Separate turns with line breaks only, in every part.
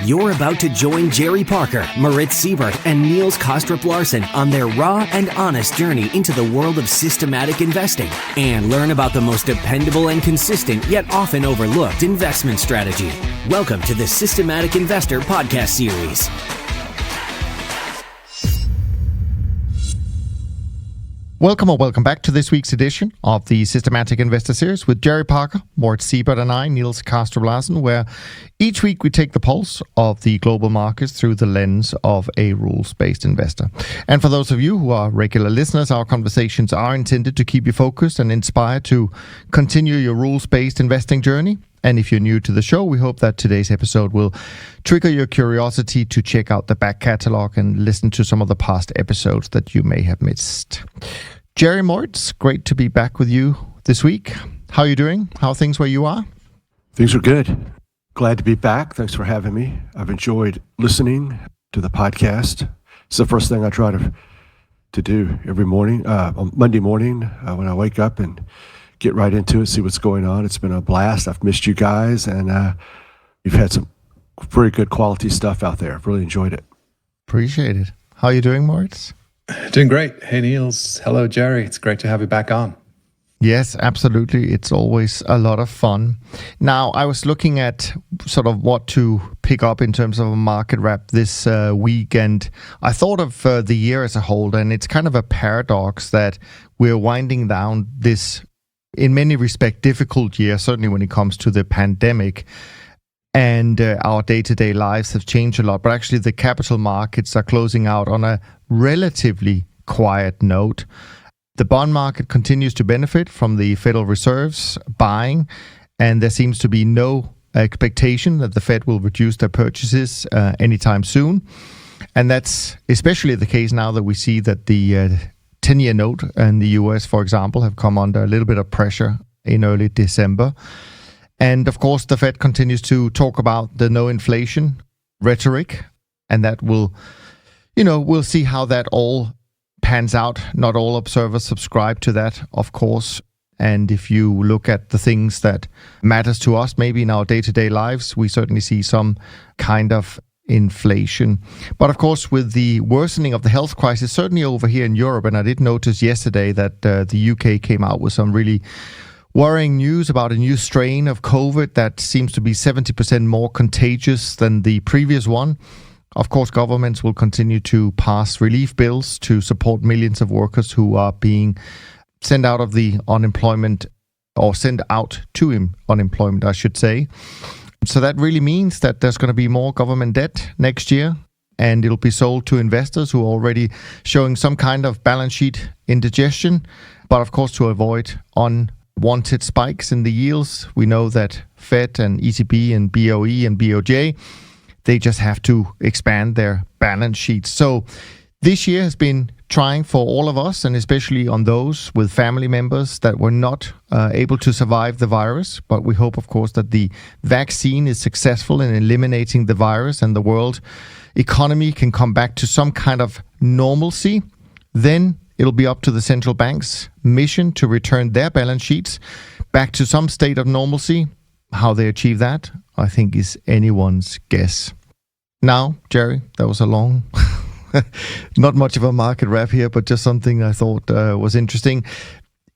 You're about to join Jerry Parker, Moritz Siebert, and Niels Kostrup-Larsen on their raw and honest journey into the world of systematic investing and learn about the most dependable and consistent yet often overlooked investment strategy. Welcome to the Systematic Investor Podcast Series.
Welcome back to this week's edition of the Systematic Investor Series with Jerry Parker, Moritz Siebert, and I, Niels Kostrup-Larsen, where each week we take the pulse of the global markets through the lens of a rules-based investor. And for those of you who are regular listeners, our conversations are intended to keep you focused and inspired to continue your rules-based investing journey. And if you're new to the show, we hope that today's episode will trigger your curiosity to check out the back catalog and listen to some of the past episodes that you may have missed. Jerry, Moritz, great to be back with you this week. How are you doing? How are things where you are?
Things are good. Glad to be back. Thanks for having me. I've enjoyed listening to the podcast. It's the first thing I try to do every morning, on Monday morning when I wake up and get right into it, see what's going on. It's been a blast. I've missed you guys, and you've had some very good quality stuff out there. I've really enjoyed it.
Appreciate it. How are you doing, Moritz?
Doing great. Hey, Niels. Hello, Jerry. It's great to have you back on.
Yes, absolutely. It's always a lot of fun. Now, I was looking at sort of what to pick up in terms of a market wrap this week, and I thought of the year as a whole, and it's kind of a paradox that we're winding down this, in many respects, difficult year, certainly when it comes to the pandemic. And our day-to-day lives have changed a lot. But actually, the capital markets are closing out on a relatively quiet note. The bond market continues to benefit from the Federal Reserve's buying, and there seems to be no expectation that the Fed will reduce their purchases anytime soon. And that's especially the case now that we see that the 10-year note in the US, for example, have come under a little bit of pressure in early December. And of course, the Fed continues to talk about the no inflation rhetoric, and that will, we'll see how that all pans out. Not all observers subscribe to that, of course. And if you look at the things that matters to us, maybe in our day-to-day lives, we certainly see some kind of inflation. But of course, with the worsening of the health crisis, certainly over here in Europe, and I did notice yesterday that the UK came out with some really worrying news about a new strain of COVID that seems to be 70% more contagious than the previous one. Of course, governments will continue to pass relief bills to support millions of workers who are being sent out of the unemployment, or sent out to unemployment, I should say. So that really means that there's going to be more government debt next year, and it'll be sold to investors who are already showing some kind of balance sheet indigestion. But of course, to avoid unwanted spikes in the yields, we know that Fed and ECB and BOE and BOJ, they just have to expand their balance sheets. So this year has been trying for all of us, and especially on those with family members that were not able to survive the virus. But we hope, of course, that the vaccine is successful in eliminating the virus and the world economy can come back to some kind of normalcy. Then it'll be up to the central bank's mission to return their balance sheets back to some state of normalcy. How they achieve that, I think, is anyone's guess. Now, Jerry, that was a long, not much of a market wrap here, but just something I thought was interesting.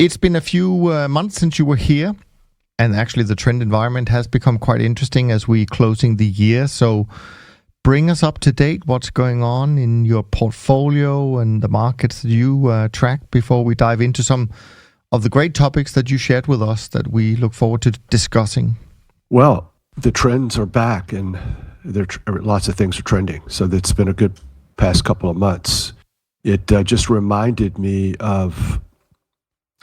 It's been a few months since you were here, and actually the trend environment has become quite interesting as we're closing the year. So bring us up to date. What's going on in your portfolio and the markets that you track before we dive into some of the great topics that you shared with us that we look forward to discussing.
Well, the trends are back, and lots of things are trending. So it's been a good past couple of months. It just reminded me of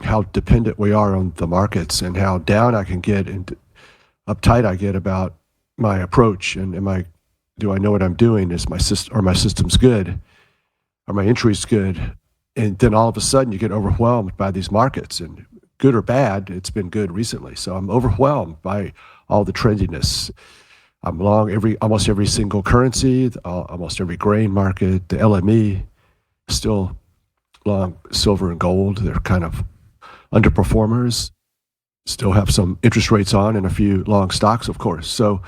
how dependent we are on the markets and how down I can get and uptight I get about my approach and do I know what I'm doing? Is my system's good? Are my entries good? And then all of a sudden you get overwhelmed by these markets, and good or bad, it's been good recently. So I'm overwhelmed by all the trendiness. I'm long almost every single currency, almost every grain market, the LME, still long silver and gold. They're kind of underperformers. Still have some interest rates on and a few long stocks, of course. So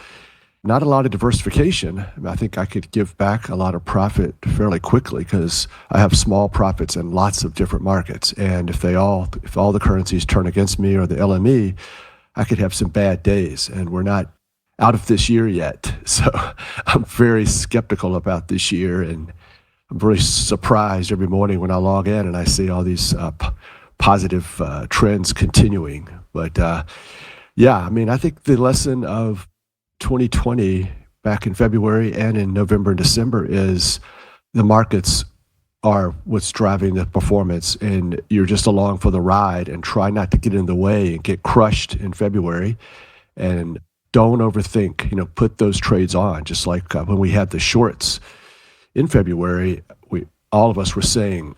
not a lot of diversification. I think I could give back a lot of profit fairly quickly because I have small profits in lots of different markets. And if all the currencies turn against me or the LME, I could have some bad days. And we're not out of this year yet. So I'm very skeptical about this year. And I'm very surprised every morning when I log in and I see all these positive trends continuing. But I think the lesson of 2020 back in February and in November and December is the markets are what's driving the performance, and you're just along for the ride, and try not to get in the way and get crushed in February, and don't overthink. Put those trades on. Just like when we had the shorts in February, all of us were saying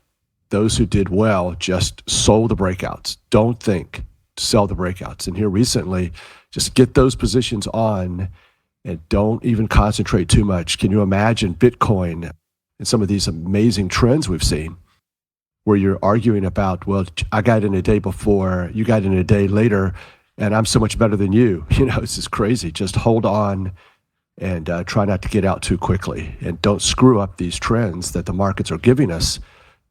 those who did well just sold the breakouts. Don't think, sell the breakouts. And here recently, just get those positions on and don't even concentrate too much. Can you imagine Bitcoin and some of these amazing trends we've seen where you're arguing about, well, I got in a day before, you got in a day later, and I'm so much better than you. It's just crazy. Just hold on and try not to get out too quickly. And don't screw up these trends that the markets are giving us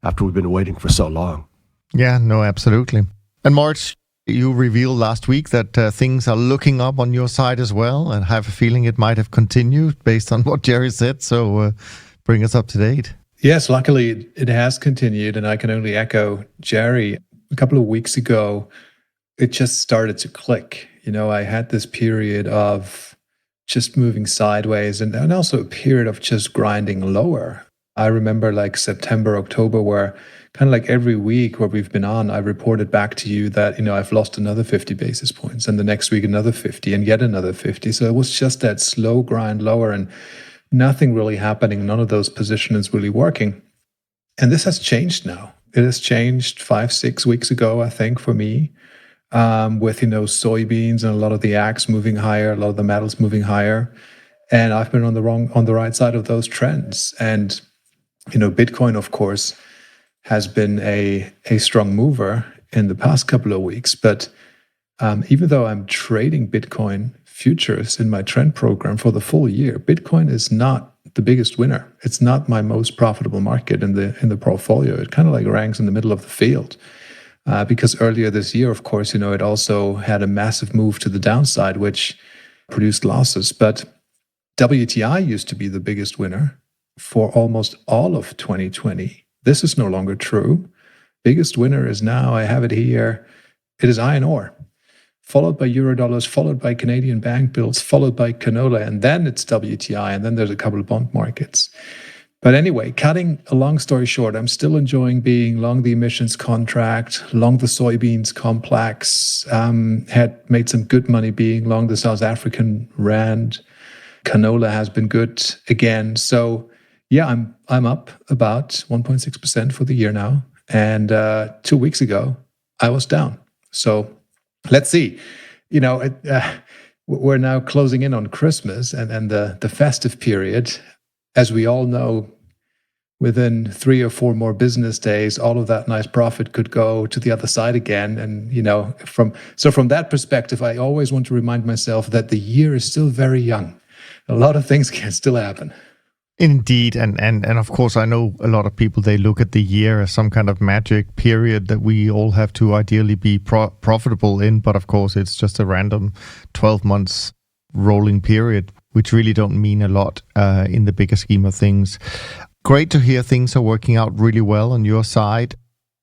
after we've been waiting for so long.
Yeah, no, absolutely. And March, you revealed last week that things are looking up on your side as well, and I have a feeling it might have continued based on what Jerry said. So bring us up to date.
Yes, luckily it has continued, and I can only echo Jerry. A couple of weeks ago, it just started to click. I had this period of just moving sideways and also a period of just grinding lower. I remember like September, October, where kind of like every week where we've been on, I reported back to you that, I've lost another 50 basis points, and the next week another 50 and yet another 50. So it was just that slow grind lower and nothing really happening. None of those positions really working. And this has changed now. It has changed 5-6 weeks ago, I think, for me, with, soybeans and a lot of the ags moving higher, a lot of the metals moving higher. And I've been on the right side of those trends. And, Bitcoin, of course, has been a strong mover in the past couple of weeks. But even though I'm trading Bitcoin futures in my trend program for the full year, Bitcoin is not the biggest winner. It's not my most profitable market in the portfolio. It kind of like ranks in the middle of the field. Because earlier this year, of course, it also had a massive move to the downside, which produced losses. But WTI used to be the biggest winner for almost all of 2020. This is no longer true. Biggest winner is now, I have it here, it is iron ore, followed by Eurodollars, followed by Canadian bank bills, followed by canola, and then it's WTI, and then there's a couple of bond markets. But anyway, cutting a long story short, I'm still enjoying being long the emissions contract, long the soybeans complex, had made some good money being long the South African rand. Canola has been good again. So yeah, I'm up about 1.6% for the year now. And 2 weeks ago, I was down. So let's see. We're now closing in on Christmas and the festive period. As we all know, within 3 or 4 more business days, all of that nice profit could go to the other side again. And, from that perspective, I always want to remind myself that the year is still very young. A lot of things can still happen.
Indeed, and of course, I know a lot of people, they look at the year as some kind of magic period that we all have to ideally be profitable in, but of course, it's just a random 12 months rolling period, which really don't mean a lot in the bigger scheme of things. Great to hear things are working out really well on your side.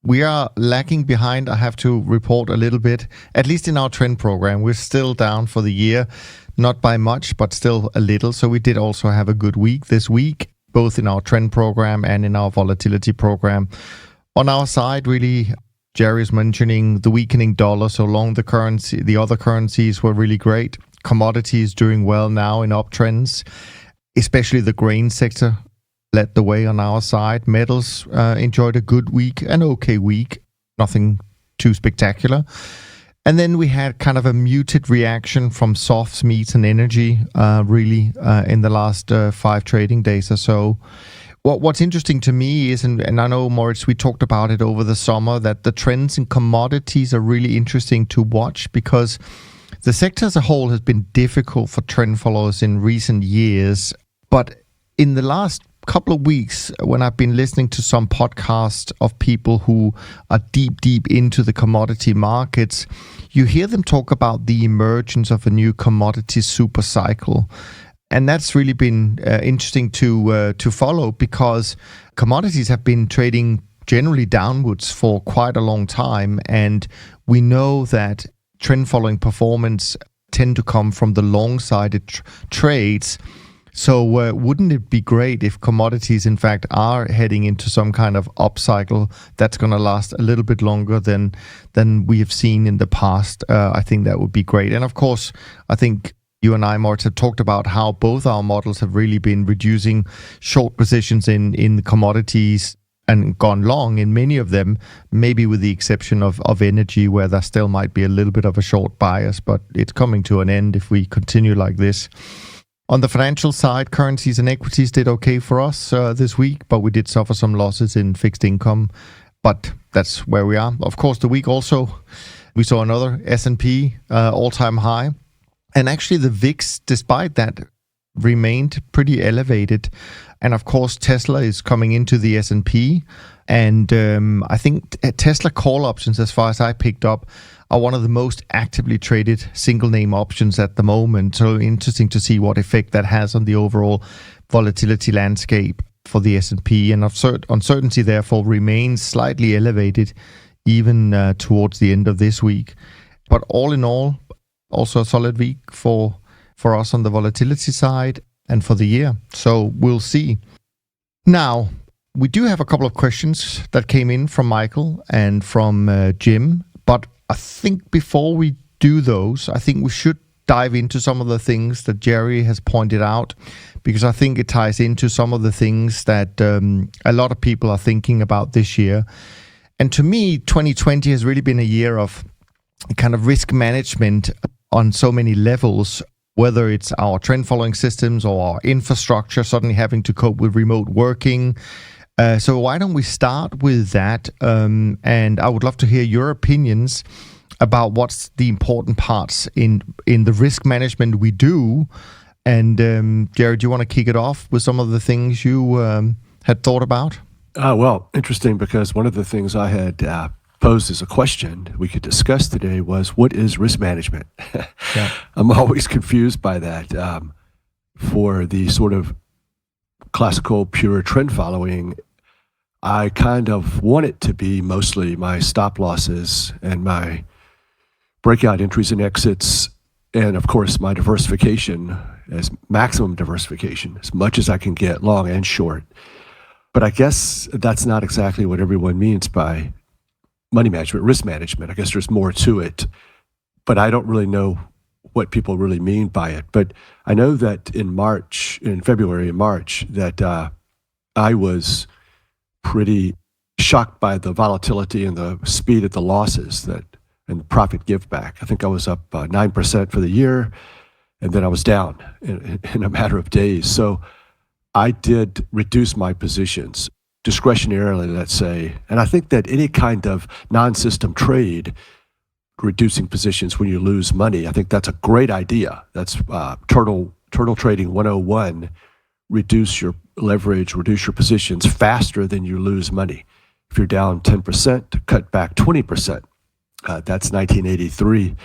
We are lagging behind, I have to report a little bit, at least in our trend program. We're still down for the year. Not by much, but still a little. So we did also have a good week this week, both in our trend program and in our volatility program. On our side, really, Jerry's mentioning the weakening dollar. So long the other currencies were really great. Commodities doing well now in uptrends, especially the grain sector led the way on our side. Metals enjoyed a good week, an okay week, nothing too spectacular. And then we had kind of a muted reaction from softs, meats, and energy, really, in the last 5 trading days or so. What's interesting to me is, and I know, Moritz, we talked about it over the summer, that the trends in commodities are really interesting to watch because The sector as a whole has been difficult for trend followers in recent years, but in the last couple of weeks, when I've been listening to some podcasts of people who are deep into the commodity markets, you hear them talk about the emergence of a new commodity super cycle. And that's really been interesting to follow, because commodities have been trading generally downwards for quite a long time. And we know that trend following performance tend to come from the long-sided trades. So wouldn't it be great if commodities, in fact, are heading into some kind of upcycle that's going to last a little bit longer than we have seen in the past? I think that would be great. And of course, I think you and I, Moritz, have talked about how both our models have really been reducing short positions in commodities and gone long in many of them, maybe with the exception of energy, where there still might be a little bit of a short bias, but it's coming to an end if we continue like this. On the financial side, currencies and equities did okay for us this week, but we did suffer some losses in fixed income. But that's where we are. Of course, the week also, we saw another S&P all-time high. And actually, the VIX, despite that, remained pretty elevated. And of course, Tesla is coming into the S&P. And I think Tesla call options, as far as I picked up, are one of the most actively traded single name options at the moment. So interesting to see what effect that has on the overall volatility landscape for the S&P. And uncertainty therefore remains slightly elevated even towards the end of this week. But all in all, also a solid week for us on the volatility side and for the year. So we'll see. Now, we do have a couple of questions that came in from Michael and from Jim, but I think before we do those, I think we should dive into some of the things that Jerry has pointed out, because I think it ties into some of the things that a lot of people are thinking about this year. And to me, 2020 has really been a year of kind of risk management on so many levels, whether it's our trend following systems or our infrastructure suddenly having to cope with remote working. So why don't we start with that? And I would love to hear your opinions about what's the important parts in the risk management we do. And Jared, do you want to kick it off with some of the things you had thought about?
Well, interesting, because one of the things I had posed as a question we could discuss today was, what is risk management? Yeah. I'm always confused by that. For the sort of classical pure trend following, I kind of want it to be mostly my stop losses and my breakout entries and exits, and of course my diversification, as maximum diversification, as much as I can get, long and short. But I guess that's not exactly what everyone means by money management, risk management. I guess there's more to it, but I don't really know what people really mean by it. But I know that in February and March, that I was pretty shocked by the volatility and the speed of the losses and the profit give back. I think I was up 9% for the year, and then I was down in a matter of days. So I did reduce my positions discretionarily, let's say. And I think that any kind of non-system trade, reducing positions when you lose money, I think that's a great idea. That's turtle trading 101. Reduce your leverage, reduce your positions faster than you lose money. If you're down 10%, cut back 20%. That's 1983.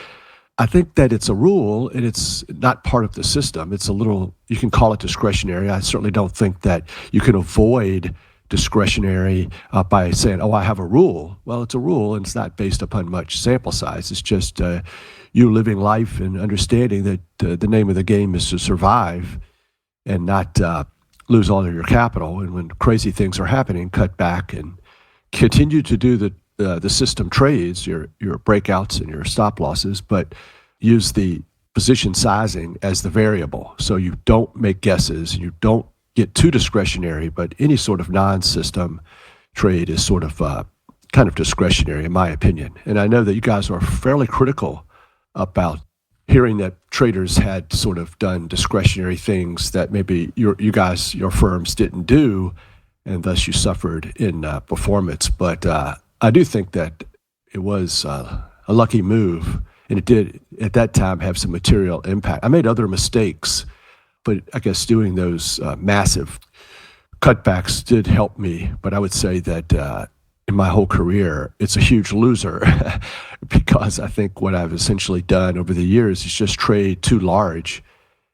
I think that it's a rule, and it's not part of the system. It's a little, you can call it discretionary. I certainly don't think that you can avoid discretionary by saying, oh, I have a rule. Well, it's a rule, and it's not based upon much sample size. It's just you living life and understanding that the name of the game is to survive and not lose all of your capital. And when crazy things are happening, cut back and continue to do the system trades, your breakouts and your stop losses, but use the position sizing as the variable. So you don't make guesses, you don't get too discretionary, but any sort of non-system trade is sort of kind of discretionary, in my opinion. And I know that you guys are fairly critical about hearing that traders had sort of done discretionary things that maybe your firms didn't do, and thus you suffered in performance. But I do think that it was a lucky move And it did, at that time, have some material impact. I made other mistakes, but I guess doing those massive cutbacks did help me. But I would say that in my whole career, it's a huge loser because I think what I've essentially done over the years is just trade too large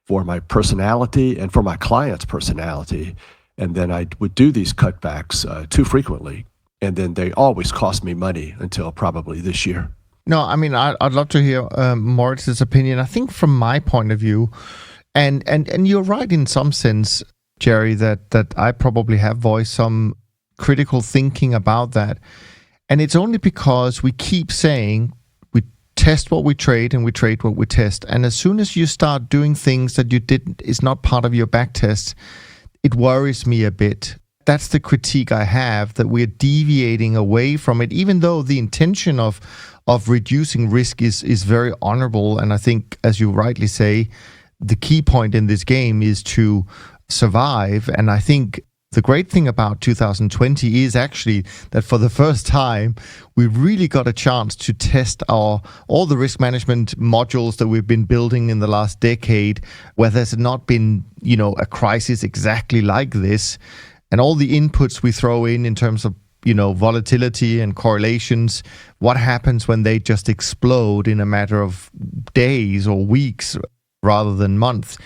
for my personality and for my client's personality. And then I would do these cutbacks too frequently. And then they always cost me money until probably this year.
No, I mean, I'd love to hear Moritz's opinion. I think from my point of view, and you're right in some sense, Jerry, that I probably have voiced some critical thinking about that. And it's only because we keep saying we test what we trade and we trade what we test. And as soon as you start doing things that you didn't, is not part of your back test, it worries me a bit. That's the critique I have, that we're deviating away from it, even though the intention of reducing risk is very honorable. And I think, as you rightly say, the key point in this game is to survive. And I think the great thing about 2020 is actually that for the first time, we really got a chance to test all the risk management modules that we've been building in the last decade, where there's not been, a crisis exactly like this. And all the inputs we throw in terms of, volatility and correlations, what happens when they just explode in a matter of days or weeks rather than months.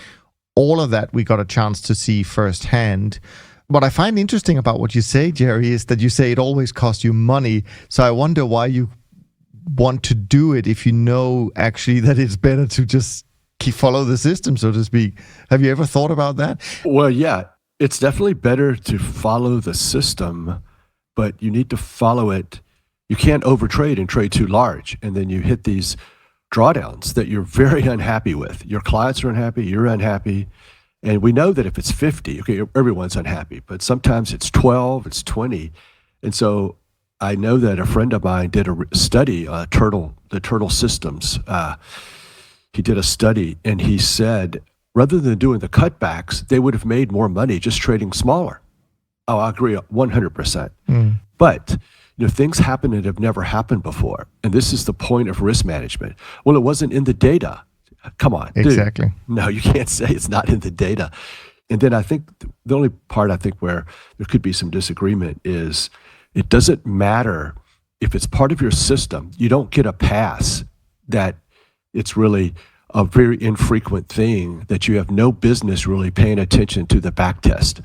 All of that we got a chance to see firsthand. What I find interesting about what you say, Jerry, is that you say it always costs you money. So I wonder why you want to do it if you know actually that it's better to just follow the system, so to speak. Have you ever thought about that?
Well, yeah, it's definitely better to follow the system, but you need to follow it. You can't overtrade and trade too large, and then you hit these drawdowns that you're very unhappy with. Your clients are unhappy, you're unhappy. And we know that if it's 50, okay, everyone's unhappy, but sometimes it's 12, it's 20. And so I know that a friend of mine did a study, the turtle systems. He did a study, and he said, rather than doing the cutbacks, they would have made more money just trading smaller. Oh, I agree 100%. But things happen that have never happened before. And this is the point of risk management. Well, it wasn't in the data. Come on.
Exactly.
Dude. No, you can't say it's not in the data. And then I think the only part where there could be some disagreement is it doesn't matter if it's part of your system. You don't get a pass that it's really a very infrequent thing, that you have no business really paying attention to the back test.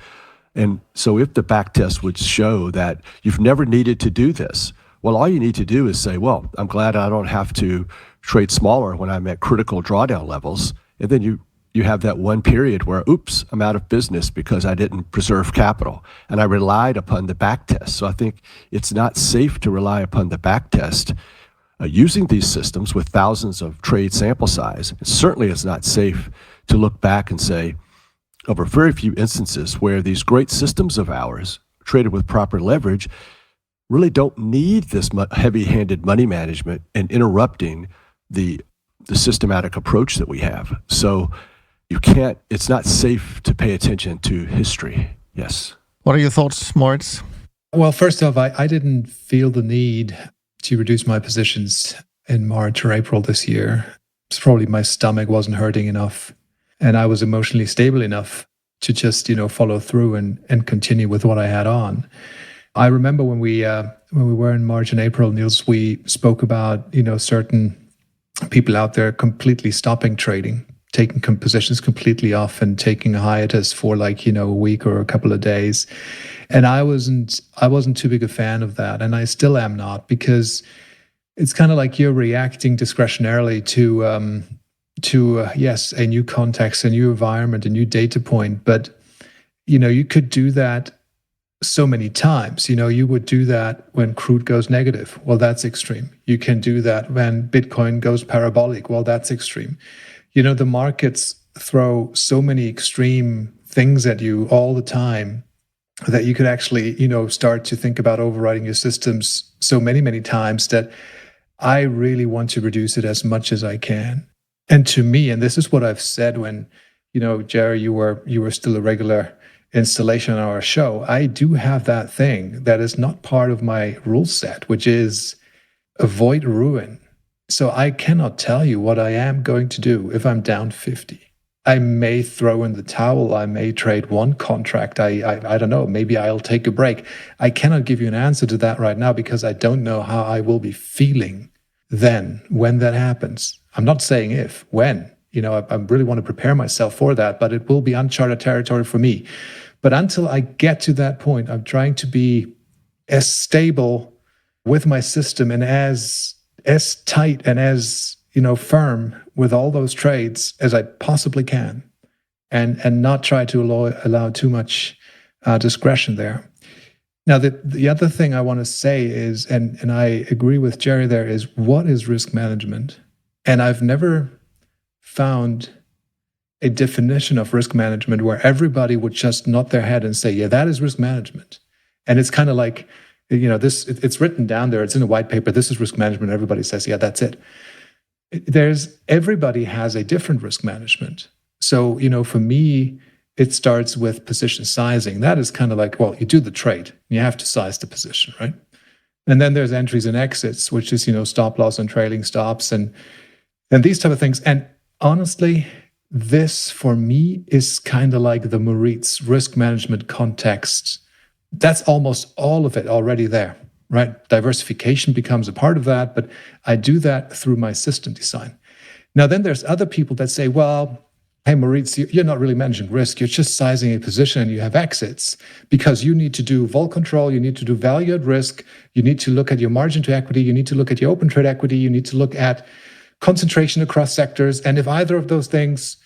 And so if the back test would show that you've never needed to do this, well, all you need to do is say, well, I'm glad I don't have to trade smaller when I'm at critical drawdown levels. And then you have that one period where, oops, I'm out of business because I didn't preserve capital and I relied upon the back test. So I think it's not safe to rely upon the back test using these systems with thousands of trade sample size. It certainly is not safe to look back and say, over very few instances where these great systems of ours, traded with proper leverage, really don't need this heavy-handed money management and interrupting the systematic approach that we have. So it's not safe to pay attention to history. Yes.
What are your thoughts, Moritz?
Well, first off, I didn't feel the need to reduce my positions in March or April this year. It's probably my stomach wasn't hurting enough, and I was emotionally stable enough to just, follow through and continue with what I had on. I remember when we were in March and April, Niels, we spoke about, certain people out there completely stopping trading, taking positions completely off and taking a hiatus for a week or a couple of days. And I wasn't too big a fan of that. And I still am not, because it's kind of like you're reacting discretionarily to yes, a new context, a new environment, a new data point. But, you could do that so many times. You would do that when crude goes negative. Well, that's extreme. You can do that when Bitcoin goes parabolic. Well, that's extreme. The markets throw so many extreme things at you all the time that you could actually, start to think about overriding your systems so many, many times that I really want to reduce it as much as I can. And to me, and this is what I've said when, Jerry, you were still a regular installation on our show, I do have that thing that is not part of my rule set, which is avoid ruin. So I cannot tell you what I am going to do if I'm down 50. I may throw in the towel. I may trade one contract. I don't know. Maybe I'll take a break. I cannot give you an answer to that right now because I don't know how I will be feeling then when that happens. I'm not saying if, when. I really want to prepare myself for that, but it will be uncharted territory for me. But until I get to that point, I'm trying to be as stable with my system and as tight and as firm with all those trades as I possibly can, and not try to allow too much discretion there. Now, the other thing I want to say is, and I agree with Jerry there, is what is risk management? And I've never found a definition of risk management where everybody would just nod their head and say, yeah, that is risk management. And it's kind of like, it's written down there, it's in a white paper, this is risk management. Everybody says, yeah, that's it. Everybody has a different risk management. So, for me, it starts with position sizing. That is kind of like, well, you do the trade, you have to size the position, right? And then there's entries and exits, which is, stop loss and trailing stops and these type of things. And honestly, this for me is kind of like the Moritz risk management context. That's almost all of it already there, right? Diversification becomes a part of that, but I do that through my system design. Now, then there's other people that say, well, hey, Moritz, you're not really managing risk. You're just sizing a position and you have exits because you need to do vol control. You need to do value at risk. You need to look at your margin to equity. You need to look at your open trade equity. You need to look at concentration across sectors. And if either of those things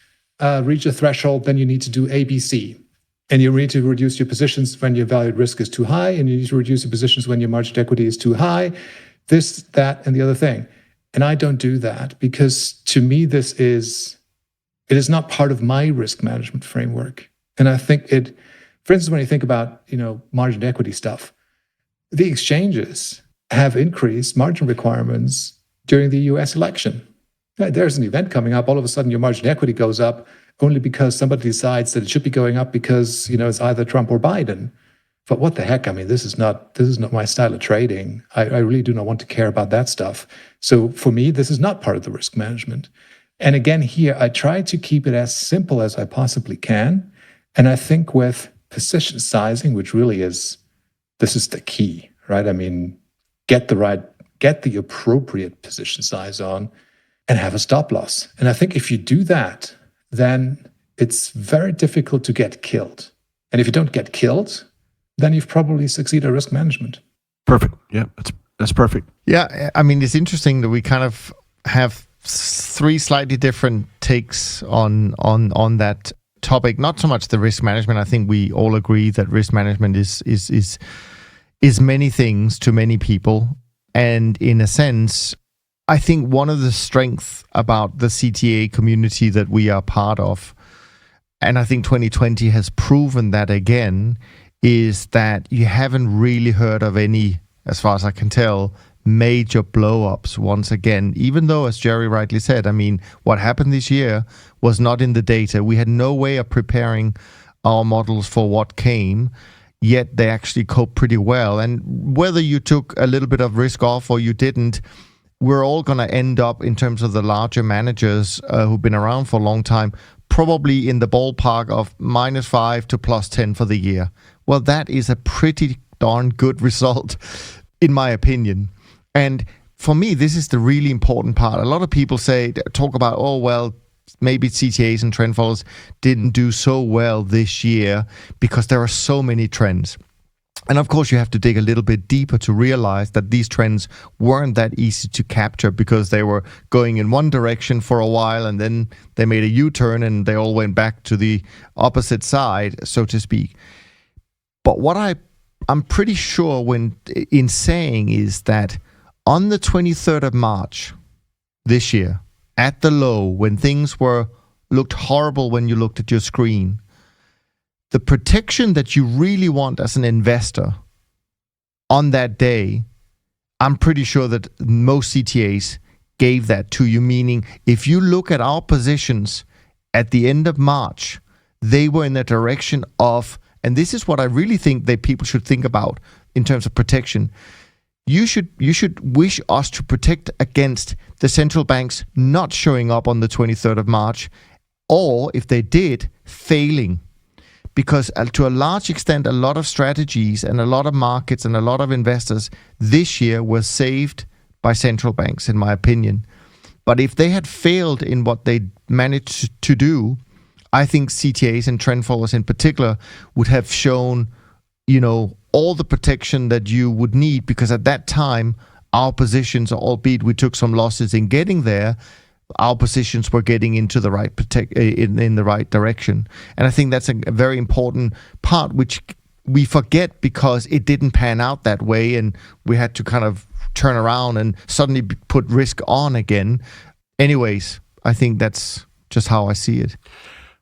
reach a threshold, then you need to do ABC. And you need to reduce your positions when your value at risk is too high, and you need to reduce your positions when your margin to equity is too high, this, that, and the other thing. And I don't do that because to me, it is not part of my risk management framework. And I think for instance, when you think about, margin to equity stuff, the exchanges have increased margin requirements during the US election. There's an event coming up, all of a sudden your margin equity goes up only because somebody decides that it should be going up because, it's either Trump or Biden. But what the heck? I mean, this is not my style of trading. I really do not want to care about that stuff. So for me, this is not part of the risk management. And again, here, I try to keep it as simple as I possibly can. And I think with position sizing, which really this is the key, right? I mean, get the appropriate position size on and have a stop loss. And I think if you do that, then it's very difficult to get killed. And if you don't get killed, then you've probably succeeded at risk management.
Perfect. Yeah, that's perfect.
Yeah, I mean, it's interesting that we kind of have three slightly different takes on that topic. Not so much the risk management. I think we all agree that risk management is many things to many people. And in a sense, I think one of the strengths about the CTA community that we are part of, and I think 2020 has proven that again, is that you haven't really heard of any, as far as I can tell, major blow-ups once again, even though, as Jerry rightly said, I mean, what happened this year was not in the data. We had no way of preparing our models for what came, yet they actually coped pretty well. And whether you took a little bit of risk off or you didn't, we're all going to end up, in terms of the larger managers who've been around for a long time, probably in the ballpark of -5 to +10 for the year. Well, that is a pretty darn good result, in my opinion. And for me, this is the really important part. A lot of people talk about, oh, well, maybe CTAs and trend followers didn't do so well this year because there are so many trends. And of course, you have to dig a little bit deeper to realize that these trends weren't that easy to capture because they were going in one direction for a while and then they made a U-turn and they all went back to the opposite side, so to speak. But what I'm pretty sure in saying is that on the 23rd of March this year, at the low, when things looked horrible when you looked at your screen, the protection that you really want as an investor on that day, I'm pretty sure that most CTAs gave that to you, meaning if you look at our positions at the end of March, they were in the direction of, and this is what I really think that people should think about in terms of protection. you should wish us to protect against the central banks not showing up on the 23rd of March, or if they did, failing. Because to a large extent, a lot of strategies and a lot of markets and a lot of investors this year were saved by central banks, in my opinion. But if they had failed in what they managed to do, I think CTAs and trend followers in particular would have shown, all the protection that you would need, because at that time, our positions, albeit we took some losses in getting there, our positions were getting into the right in the right direction. And I think that's a very important part, which we forget because it didn't pan out that way, and we had to kind of turn around and suddenly put risk on again. Anyways, I think that's just how I see it.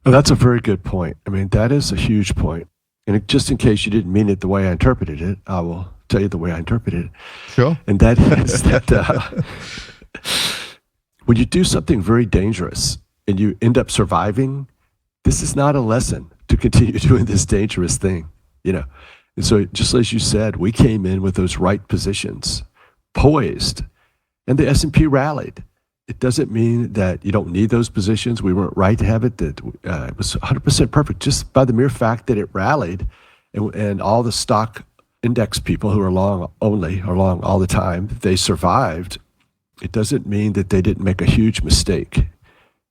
Well, that's a very good point. I mean, that is a huge point. And just in case you didn't mean it the way I interpreted it, I will tell you the way I interpreted it.
Sure.
And that is that when you do something very dangerous and you end up surviving, this is not a lesson to continue doing this dangerous thing, And so just as you said, we came in with those right positions, poised, and the S&P rallied. It doesn't mean that you don't need those positions. We weren't right to have it. That it was 100% perfect just by the mere fact that it rallied, and all the stock index people who are long only, or long all the time, they survived. It doesn't mean that they didn't make a huge mistake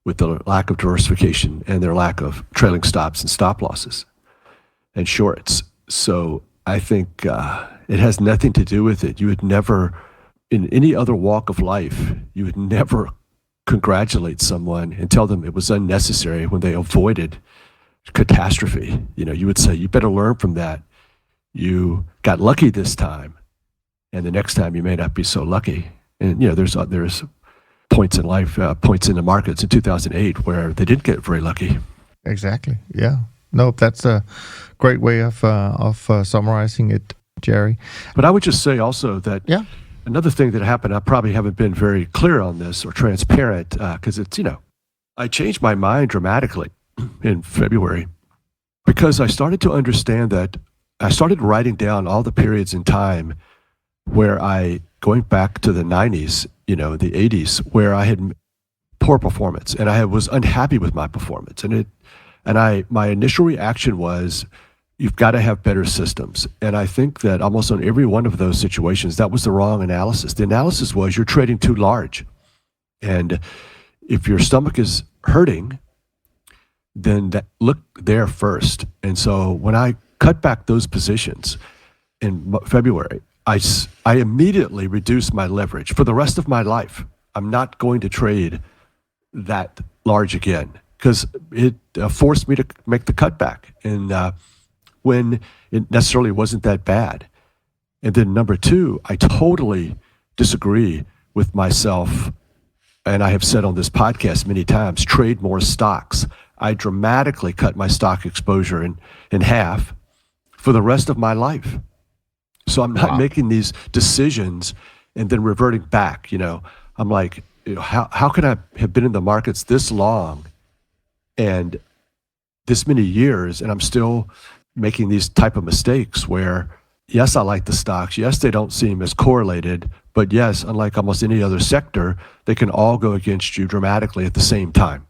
with the lack of diversification and their lack of trailing stops and stop losses and shorts. So I think it has nothing to do with it. You would never, in any other walk of life, you would never congratulate someone and tell them it was unnecessary when they avoided catastrophe. You would say, you better learn from that. You got lucky this time, and the next time you may not be so lucky. And there's points in life, points in the markets in 2008 where they didn't get very lucky.
Exactly. Yeah. No, that's a great way of summarizing it, Jerry.
But I would just say also that another thing that happened, I probably haven't been very clear on this or transparent, because it's, I changed my mind dramatically in February because I started to understand that I started writing down all the periods in time where going back to the 90s, the 80s, where I had poor performance and I was unhappy with my performance. My initial reaction was, you've got to have better systems. And I think that almost on every one of those situations, that was the wrong analysis. The analysis was you're trading too large. And if your stomach is hurting, then look there first. And so when I cut back those positions in February, I immediately reduced my leverage for the rest of my life. I'm not going to trade that large again because it forced me to make the cutback. And when it necessarily wasn't that bad. And then number two, I totally disagree with myself, and I have said on this podcast many times, trade more stocks. I dramatically cut my stock exposure in half for the rest of my life. So I'm not making these decisions and then reverting back. I'm like, how can I have been in the markets this long and this many years, and I'm still making these type of mistakes where, yes, I like the stocks. Yes, they don't seem as correlated, but yes, unlike almost any other sector, they can all go against you dramatically at the same time.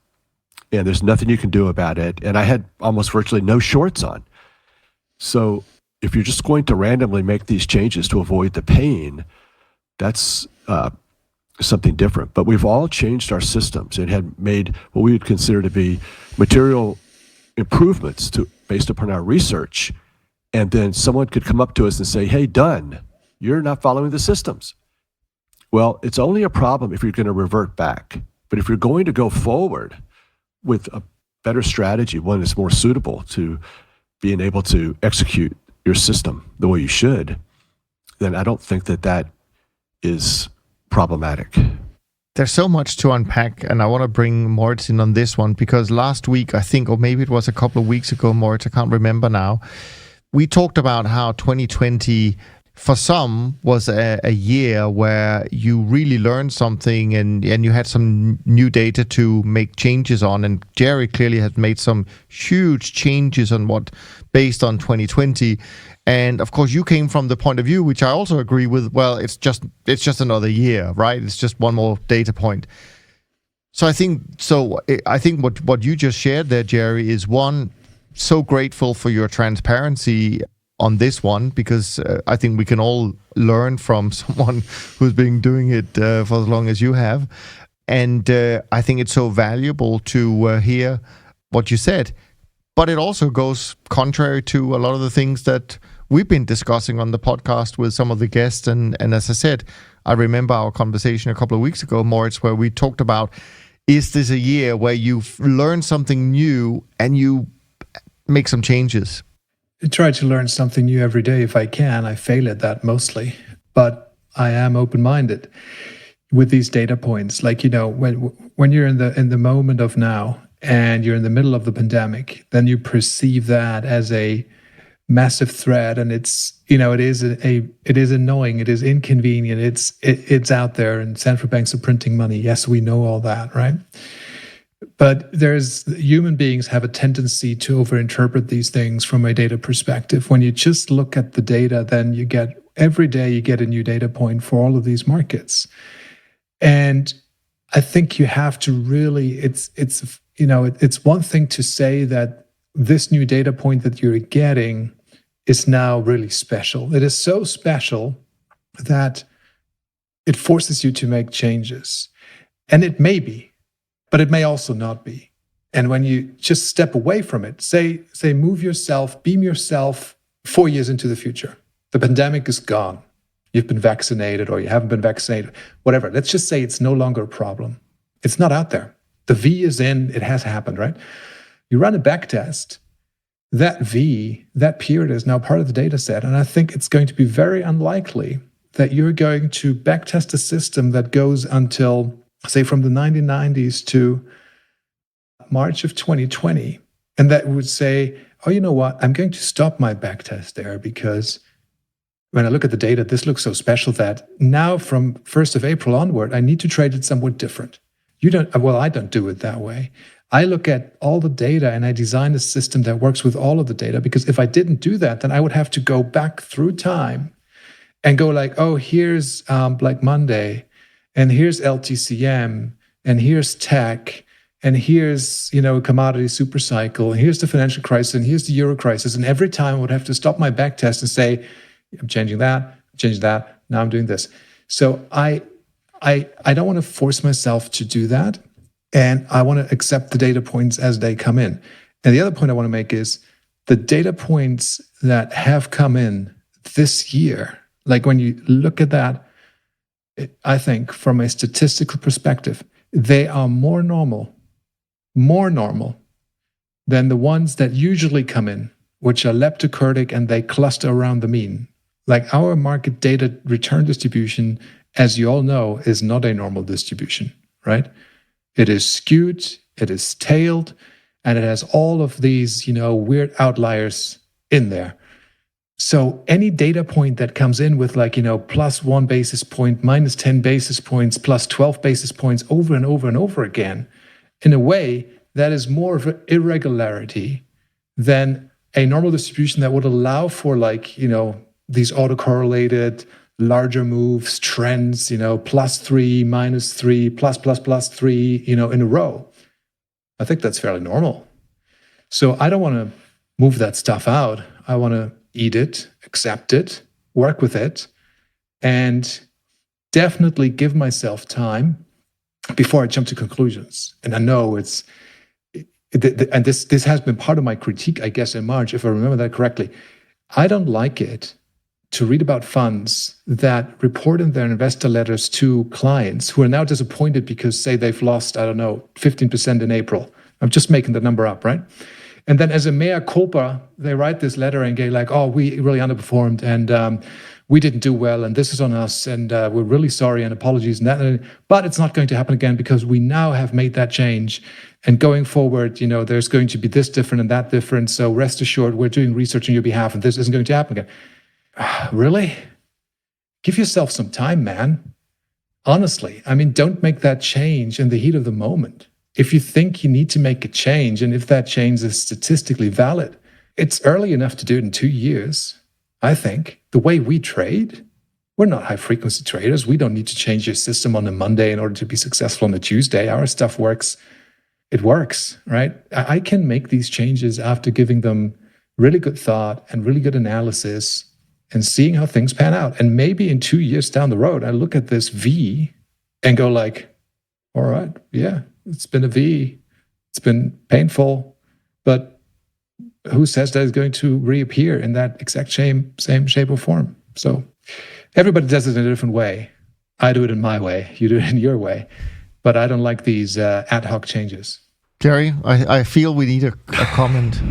And there's nothing you can do about it. And I had almost virtually no shorts on. So if you're just going to randomly make these changes to avoid the pain, that's something different. But we've all changed our systems and had made what we would consider to be material improvements based upon our research, and then someone could come up to us and say, hey, Dunn, you're not following the systems. Well, it's only a problem if you're going to revert back. But if you're going to go forward with a better strategy, one that's more suitable to being able to execute your system the way you should, then I don't think that is problematic.
There's so much to unpack, and I want to bring Moritz in on this one because last week, I think, or maybe it was a couple of weeks ago, Moritz, I can't remember now, we talked about how 2020 for some was a year where you really learned something and you had some new data to make changes on. And Jerry clearly has made some huge changes on what based on 2020. And of course, you came from the point of view, which I also agree with. Well, it's just another year, right? It's just one more data point. So I think what you just shared there, Jerry, is one, so grateful for your transparency on this one, because I think we can all learn from someone who's been doing it for as long as you have. And I think it's so valuable to hear what you said. But it also goes contrary to a lot of the things that we've been discussing on the podcast with some of the guests. And as I said, I remember our conversation a couple of weeks ago, Moritz, where we talked about, is this a year where you've learned something new and you make some changes?
I try to learn something new every day if I can. I fail at that mostly, but I am open-minded with these data points. Like, when you're in the moment of now and you're in the middle of the pandemic, then you perceive that as a massive threat, and it is annoying, it is inconvenient, it's out there, and central banks are printing money. Yes, we know all that, right? But human beings have a tendency to overinterpret these things from a data perspective. When you just look at the data, then every day you get a new data point for all of these markets. And I think you have to really, it's one thing to say that this new data point that you're getting is now really special. It is so special that it forces you to make changes. And it may be, but it may also not be. And when you just step away from it, say move yourself, beam yourself 4 years into the future. The pandemic is gone. You've been vaccinated or you haven't been vaccinated, whatever. Let's just say it's no longer a problem. It's not out there. The V is in, it has happened, right? You run a backtest. That V, that period is now part of the data set. And I think it's going to be very unlikely that you're going to backtest a system that goes until, say, from the 1990s to March of 2020. And that would say, oh, you know what? I'm going to stop my backtest there because when I look at the data, this looks so special that now from 1st of April onward, I need to trade it somewhat different. I don't do it that way. I look at all the data and I design a system that works with all of the data, because if I didn't do that, then I would have to go back through time and go like, oh, here's Black Monday, and here's LTCM, and here's tech, and here's, a commodity super cycle, and here's the financial crisis, and here's the euro crisis. And every time I would have to stop my backtest and say, I'm changing that, now I'm doing this. So I don't want to force myself to do that. And I want to accept the data points as they come in. And the other point I want to make is the data points that have come in this year, like when you look at that, I think from a statistical perspective, they are more normal than the ones that usually come in, which are leptokurtic and they cluster around the mean. Like our market data return distribution, as you all know, is not a normal distribution, right? It is skewed, it is tailed, and it has all of these, weird outliers in there. So any data point that comes in with plus 1 basis point, minus 10 basis points, plus 12 basis points over and over and over again, in a way, that is more of an irregularity than a normal distribution that would allow for these autocorrelated larger moves, trends, +3, -3, +++3, in a row. I think that's fairly normal. So I don't want to move that stuff out. I want to eat it, accept it, work with it, and definitely give myself time before I jump to conclusions. And I know and this has been part of my critique, I guess, in March, if I remember that correctly. I don't like it to read about funds that report in their investor letters to clients who are now disappointed because, say, they've lost, 15% in April. I'm just making the number up, right? And then as a mea culpa, they write this letter and go like, oh, we really underperformed and we didn't do well and this is on us and we're really sorry and apologies. And that, but it's not going to happen again because we now have made that change. And going forward, there's going to be this different and that different. So rest assured, we're doing research on your behalf and this isn't going to happen again. Really? give yourself some time, man. Honestly, I mean, don't make that change in the heat of the moment. If you think you need to make a change, and if that change is statistically valid, it's early enough to do it in 2 years, I think. The way we trade, we're not high-frequency traders. We don't need to change your system on a Monday in order to be successful on a Tuesday. Our stuff works. It works, right? I can make these changes after giving them really good thought and really good analysis and seeing how things pan out. And maybe in 2 years down the road, I look at this V and go like, all right, yeah, it's been a V. It's been painful, but who says that it's going to reappear in that exact same shape or form? So everybody does it in a different way. I do it in my way. You do it in your way. But I don't like these ad hoc changes.
Jerry, I feel we need a comment.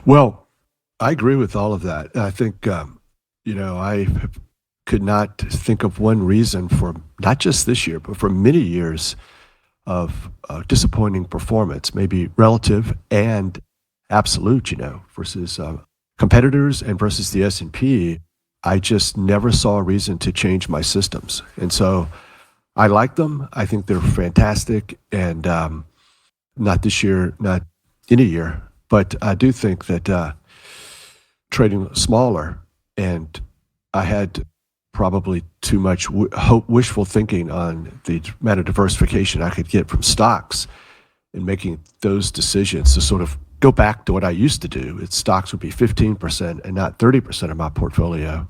Well, I agree with all of that. I think, I could not think of one reason for not just this year, but for many years of disappointing performance, maybe relative and absolute, versus competitors and versus the S&P. I just never saw a reason to change my systems. And so I like them. I think they're fantastic. And not this year, not in a year, but I do think that trading smaller, and I had probably too much wishful thinking on the amount of diversification I could get from stocks and making those decisions to sort of go back to what I used to do. Stocks would be 15% and not 30% of my portfolio.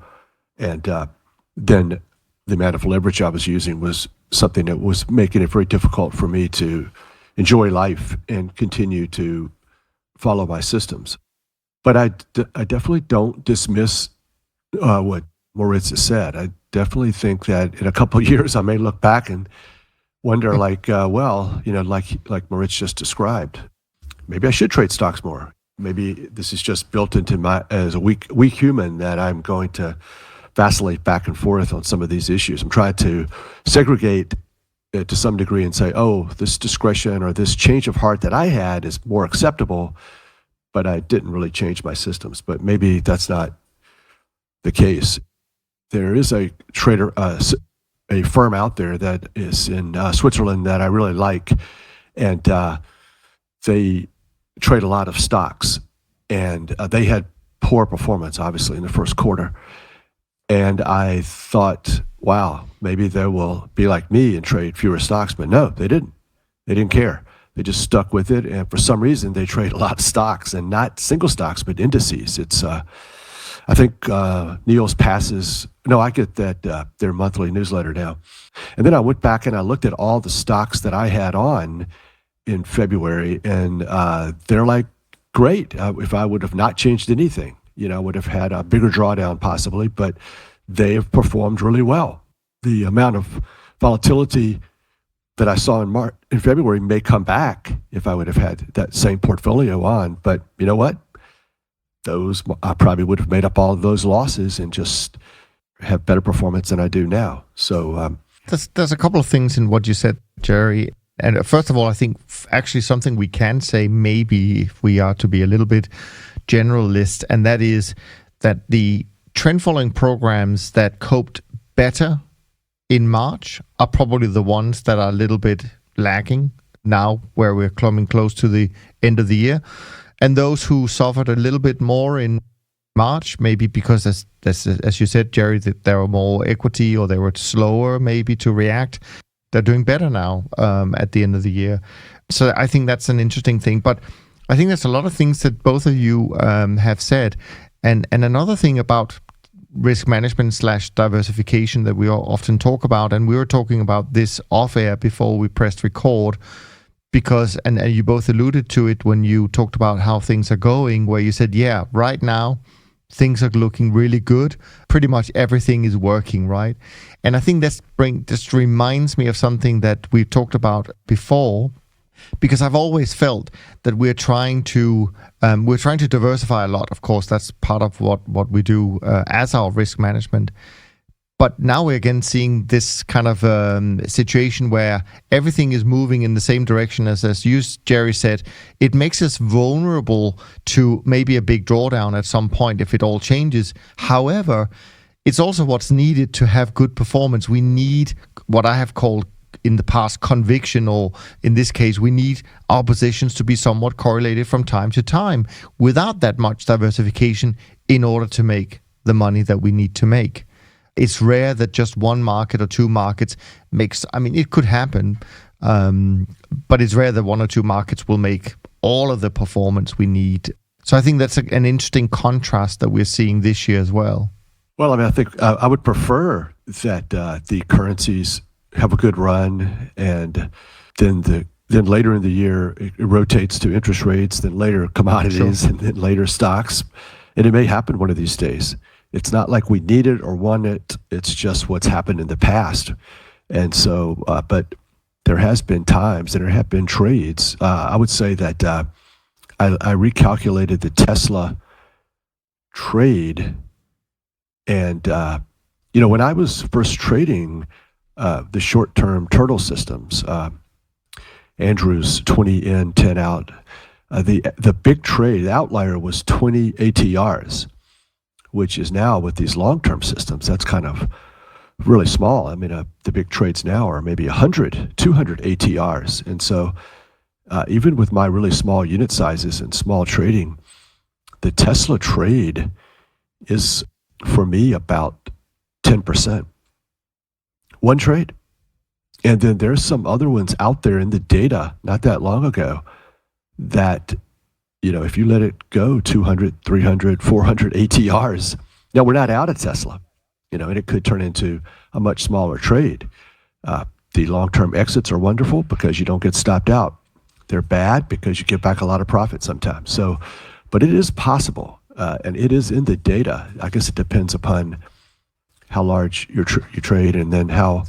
And then the amount of leverage I was using was something that was making it very difficult for me to enjoy life and continue to follow my systems. But I definitely don't dismiss what Moritz has said. I definitely think that in a couple of years, I may look back and wonder like Moritz just described, maybe I should trade stocks more. Maybe this is just built into as a weak human, that I'm going to vacillate back and forth on some of these issues. I'm trying to segregate it to some degree and say, oh, this discretion or this change of heart that I had is more acceptable, but I didn't really change my systems. But maybe that's not the case. There is a trader, a firm out there that is in Switzerland that I really like, and they trade a lot of stocks, and they had poor performance, obviously, in the first quarter. And I thought, wow, maybe they will be like me and trade fewer stocks. But no, they didn't. They didn't care. They just stuck with it. And for some reason, they trade a lot of stocks, and not single stocks, but indices. It's, I think Niels passes, no, I get that their monthly newsletter now. And then I went back and I looked at all the stocks that I had on in February, and they're like, great. If I would have not changed anything, I would have had a bigger drawdown possibly, but they have performed really well. The amount of volatility that I saw in February may come back if I would have had that same portfolio on, but you know what? I probably would have made up all of those losses and just have better performance than I do now. So
there's a couple of things in what you said, Jerry. And first of all, I think actually something we can say, maybe if we are to be a little bit generalist, and that is that the trend following programs that coped better in March are probably the ones that are a little bit lagging now, where we're coming close to the end of the year. And those who suffered a little bit more in March, maybe because, as you said, Jerry, that there were more equity or they were slower maybe to react, they're doing better now at the end of the year. So I think that's an interesting thing. But I think there's a lot of things that both of you have said. And another thing about risk management / diversification that we often talk about, and we were talking about this off air before we pressed record, because, and you both alluded to it when you talked about how things are going, where you said, yeah, right now, things are looking really good. Pretty much everything is working, right? And I think this reminds me of something that we've talked about before, because I've always felt that we're trying to diversify a lot. Of course, that's part of what we do as our risk management. But now we're again seeing this kind of situation where everything is moving in the same direction as you, Jerry, said. It makes us vulnerable to maybe a big drawdown at some point if it all changes. However, it's also what's needed to have good performance. We need what I have called in the past conviction, or in this case, we need our positions to be somewhat correlated from time to time without that much diversification in order to make the money that we need to make. It's rare that just one market or two markets makes, I mean, it could happen, but it's rare that one or two markets will make all of the performance we need. So I think that's an interesting contrast that we're seeing this year as well.
Well, I mean, I think I would prefer that the currencies have a good run, and then later in the year it rotates to interest rates, then later commodities, and then later stocks. And it may happen one of these days. It's not like we need it or want it. It's just what's happened in the past. And so, but there has been times and there have been trades. I would say that I recalculated the Tesla trade. And, when I was first trading the short-term turtle systems, Andrew's 20 in, 10 out, the big trade, the outlier was 20 ATRs, which is now with these long-term systems, that's kind of really small. I mean, the big trades now are maybe 100, 200 ATRs. And so even with my really small unit sizes and small trading, the Tesla trade is, for me, about 10%. One trade. And then there's some other ones out there in the data not that long ago that, if you let it go 200, 300, 400 ATRs, now we're not out of Tesla, and it could turn into a much smaller trade. The long-term exits are wonderful because you don't get stopped out. They're bad because you get back a lot of profit sometimes. So, but it is possible, and it is in the data. I guess it depends upon how large you trade and then how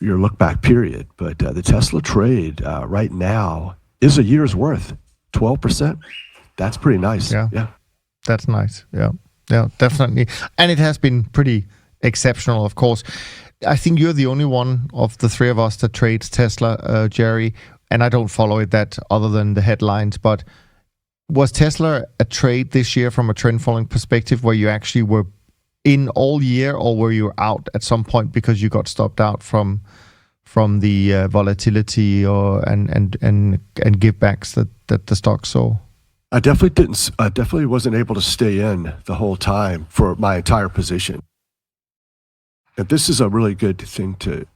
your look-back period. But the Tesla trade right now is a year's worth, 12%. That's pretty nice.
Yeah. That's nice. Yeah, definitely. And it has been pretty exceptional, of course. I think you're the only one of the three of us that trades Tesla, Jerry, and I don't follow it that other than the headlines. But was Tesla a trade this year from a trend following perspective where you actually were in all year, or were you out at some point because you got stopped out from the volatility and givebacks that the stock saw?
I definitely wasn't able to stay in the whole time for my entire position. And this is a really good thing to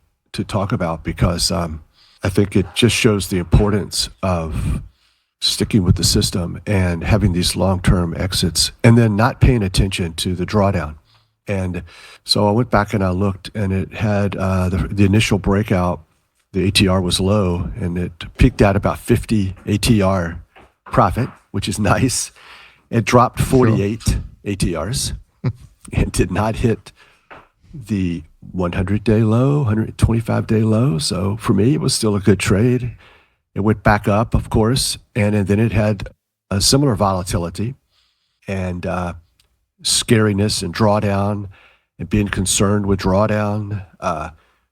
talk about because I think it just shows the importance of sticking with the system and having these long-term exits and then not paying attention to the drawdown. And so I went back and I looked, and it had the initial breakout, the ATR was low, and it peaked at about 50 ATR profit, which is nice. It dropped 48 ATRs and did not hit the 100-day low, 125-day low. So for me, it was still a good trade. It went back up, of course, and then it had a similar volatility and scariness and drawdown, and being concerned with drawdown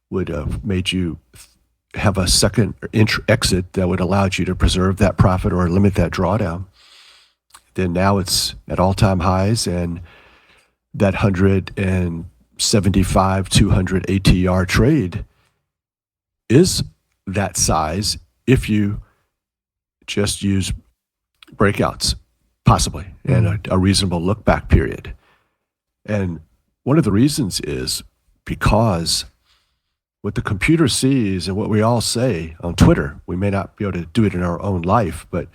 would have made you have a second exit that would allow you to preserve that profit or limit that drawdown. Then now it's at all-time highs, and that 175, 200 ATR trade is that size if you just use breakouts, possibly, and a reasonable look-back period. And one of the reasons is because what the computer sees and what we all say on Twitter, we may not be able to do it in our own life, but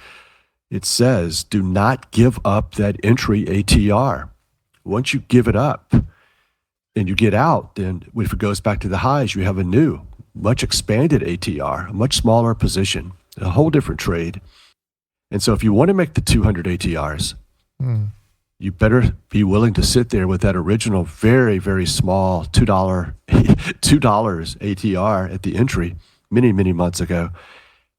it says, do not give up that entry ATR. Once you give it up and you get out, then if it goes back to the highs, you have a new, much expanded ATR, a much smaller position, a whole different trade. And so if you want to make the 200 ATRs, you better be willing to sit there with that original very, very small $2 ATR at the entry many, many months ago,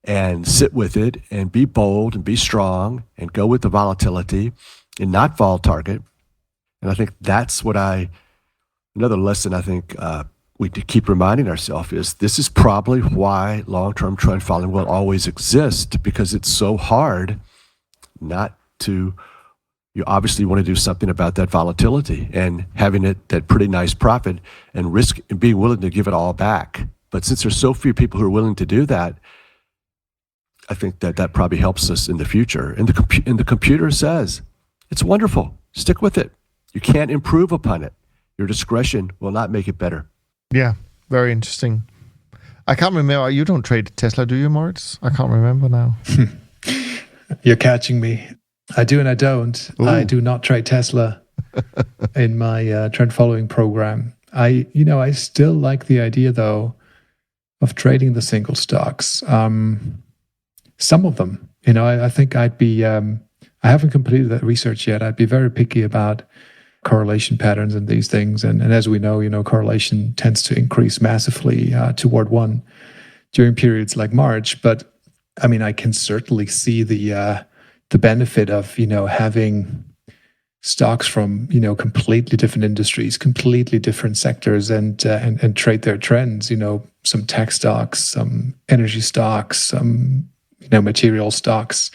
and sit with it and be bold and be strong and go with the volatility and not vol target. And I think that's what another lesson I think we keep reminding ourselves is this is probably why long-term trend following will always exist, because it's so hard not to you obviously want to do something about that volatility and having that pretty nice profit and risk and being willing to give it all back. But since there's so few people who are willing to do that, I think that probably helps us in the future. And the computer says, it's wonderful. Stick with it. You can't improve upon it. Your discretion will not make it better.
Yeah, very interesting. I can't remember. You don't trade Tesla, do you, Moritz? I can't remember now.
You're catching me. I do and I don't.
Ooh.
I do not trade Tesla in my trend following program. I still like the idea, though, of trading the single stocks. Some of them, I think I'd be, I haven't completed that research yet. I'd be very picky about correlation patterns and these things. And as we know, correlation tends to increase massively toward one during periods like March. But I mean, I can certainly see the benefit of, having stocks from, completely different industries, completely different sectors and trade their trends, some tech stocks, some energy stocks, some material stocks.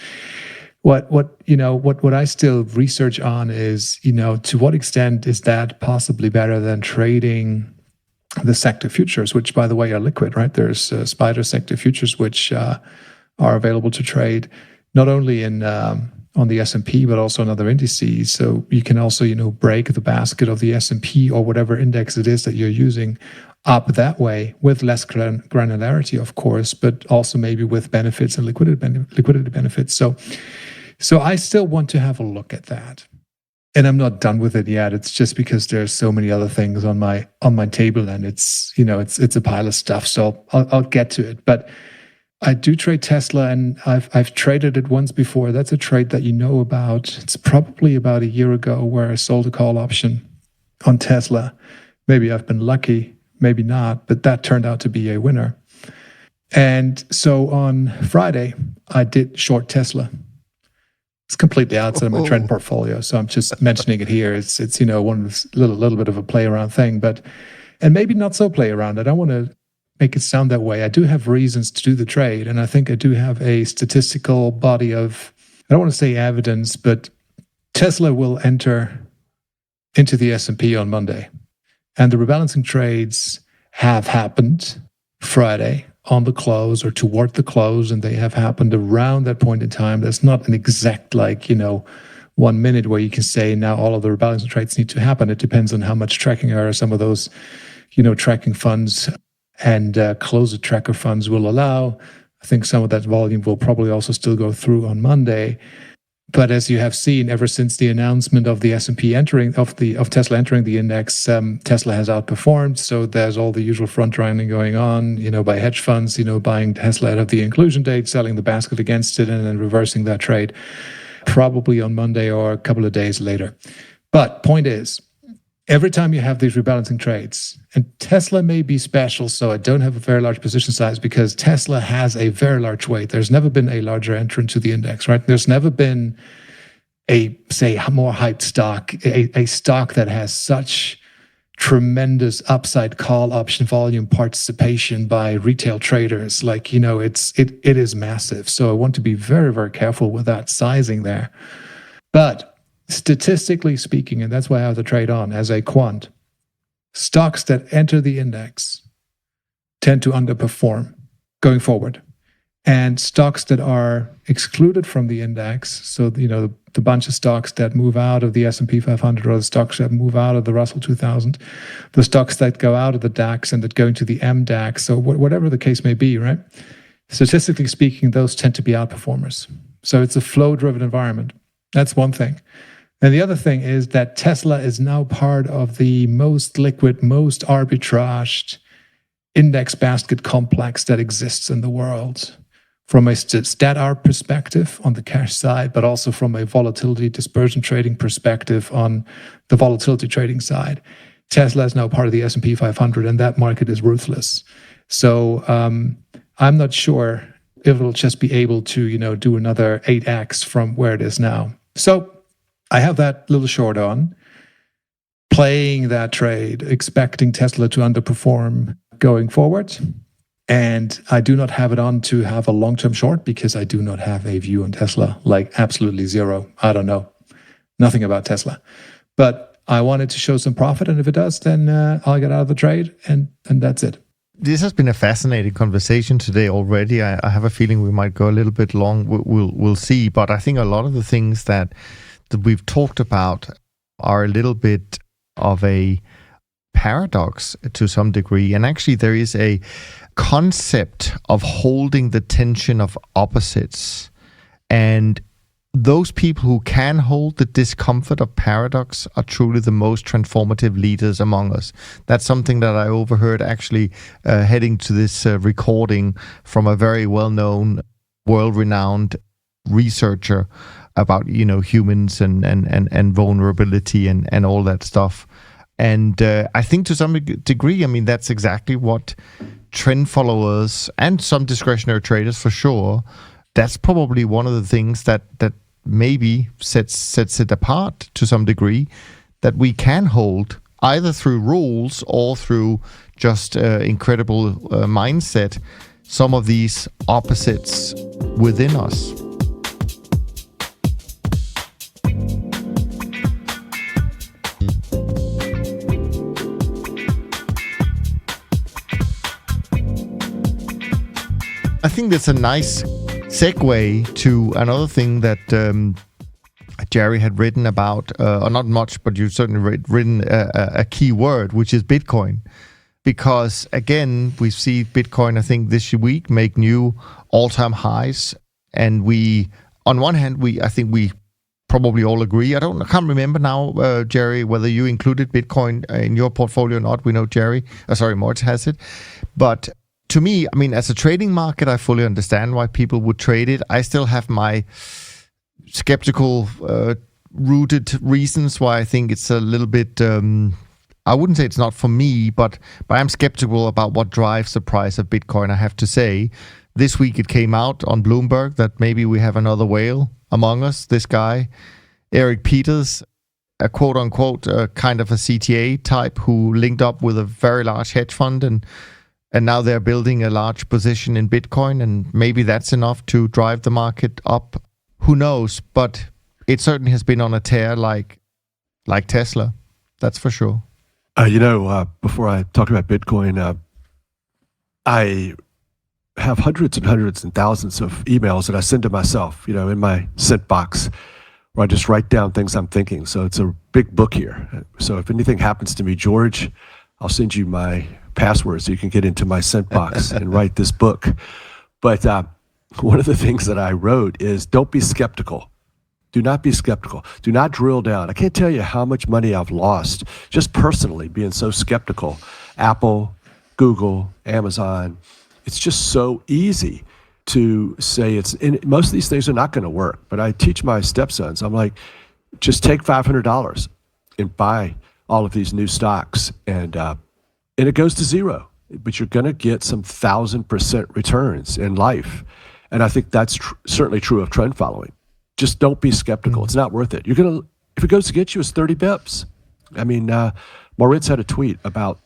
What I still research on is, to what extent is that possibly better than trading the sector futures, which, by the way, are liquid, right? There's spider sector futures, which are available to trade not only in on the S&P, but also on other indices. So you can also, break the basket of the S&P or whatever index it is that you're using up that way with less granularity, of course, but also maybe with benefits and liquidity benefits. So I still want to have a look at that. And I'm not done with it yet. It's just because there's so many other things on my table, and it's a pile of stuff. So I'll get to it. But I do trade Tesla, and I've traded it once before. That's a trade that you know about. It's probably about a year ago where I sold a call option on Tesla. Maybe I've been lucky, maybe not, but that turned out to be a winner. And so on Friday, I did short Tesla. It's completely outside of my trend portfolio, so I'm just mentioning it here. It's one of this little bit of a play around thing, and maybe not so play around. I don't want to make it sound that way. I do have reasons to do the trade, and I think I do have a statistical body of, I don't want to say evidence, but Tesla will enter into the S&P on Monday, and the rebalancing trades have happened Friday on the close or toward the close, and they have happened around that point in time. That's not an exact 1 minute where you can say now all of the rebalancing trades need to happen. It depends on how much tracking error some of those tracking funds and closer tracker funds will allow. I think some of that volume will probably also still go through on Monday. But as you have seen, ever since the announcement of the S&P entering of Tesla entering the index, Tesla has outperformed. So there's all the usual front running going on, by hedge funds, buying Tesla out of the inclusion date, selling the basket against it, and then reversing that trade, probably on Monday or a couple of days later. But point is, every time you have these rebalancing trades, and Tesla may be special, so I don't have a very large position size because Tesla has a very large weight. There's never been a larger entrant to the index, right? There's never been a, say, more hyped stock, a stock that has such tremendous upside call option volume participation by retail traders. It is massive. So I want to be very, very careful with that sizing there. But statistically speaking, and that's why I have the trade on as a quant, stocks that enter the index tend to underperform going forward. And stocks that are excluded from the index, so the bunch of stocks that move out of the S&P 500 or the stocks that move out of the Russell 2000, the stocks that go out of the DAX and that go into the MDAX, so whatever the case may be, right? Statistically speaking, those tend to be outperformers. So it's a flow-driven environment. That's one thing. And the other thing is that Tesla is now part of the most liquid, most arbitraged index basket complex that exists in the world from a stat arb perspective on the cash side, but also from a volatility dispersion trading perspective on the volatility trading side. Tesla is now part of the S&P 500, and that market is ruthless. So I'm not sure if it'll just be able to, do another 8x from where it is now. So I have that little short on, playing that trade, expecting Tesla to underperform going forward. And I do not have it on to have a long-term short because I do not have a view on Tesla, absolutely zero. I don't know. nothing about Tesla. But I wanted to show some profit, and if it does, then I'll get out of the trade, and that's it.
This has been a fascinating conversation today already. I have a feeling we might go a little bit long. We'll see. But I think a lot of the things that we've talked about are a little bit of a paradox to some degree. And actually, there is a concept of holding the tension of opposites. And those people who can hold the discomfort of paradox are truly the most transformative leaders among us. That's something that I overheard actually heading to this recording from a very well-known, world-renowned researcher about, humans and vulnerability and all that stuff. And I think to some degree, that's exactly what trend followers and some discretionary traders for sure, that's probably one of the things that maybe sets it apart to some degree, that we can hold either through rules or through just incredible mindset, some of these opposites within us. I think that's a nice segue to another thing that Jerry had written about, or not much, but you've certainly written a key word, which is Bitcoin. Because again, we see Bitcoin, I think this week, make new all-time highs. And we, on one hand, I think we probably all agree. I can't remember now, Jerry, whether you included Bitcoin in your portfolio or not. We know Moritz has it. But to me, as a trading market, I fully understand why people would trade it. I still have my skeptical, rooted reasons why I think it's a little bit, I wouldn't say it's not for me, but I'm skeptical about what drives the price of Bitcoin, I have to say. This week it came out on Bloomberg that maybe we have another whale among us. This guy, Eric Peters, a quote-unquote kind of a CTA type who linked up with a very large hedge fund and now they're building a large position in Bitcoin, and maybe that's enough to drive the market up. Who knows? But it certainly has been on a tear like Tesla. That's for sure.
Before I talk about Bitcoin, I have hundreds and hundreds and thousands of emails that I send to myself, in my sent box, where I just write down things I'm thinking. So it's a big book here. So if anything happens to me, George, I'll send you my password so you can get into my sent box and write this book. But one of the things that I wrote is, don't be skeptical. Do not be skeptical. Do not drill down. I can't tell you how much money I've lost just personally being so skeptical. Apple, Google, Amazon. It's just so easy to say most of these things are not going to work. But I teach my stepsons, I'm like, just take $500 and buy all of these new stocks, and it goes to zero. But you're going to get some 1,000% returns in life. And I think that's certainly true of trend following. Just don't be skeptical. It's not worth it. If it goes against you, it's 30 bips. Moritz had a tweet about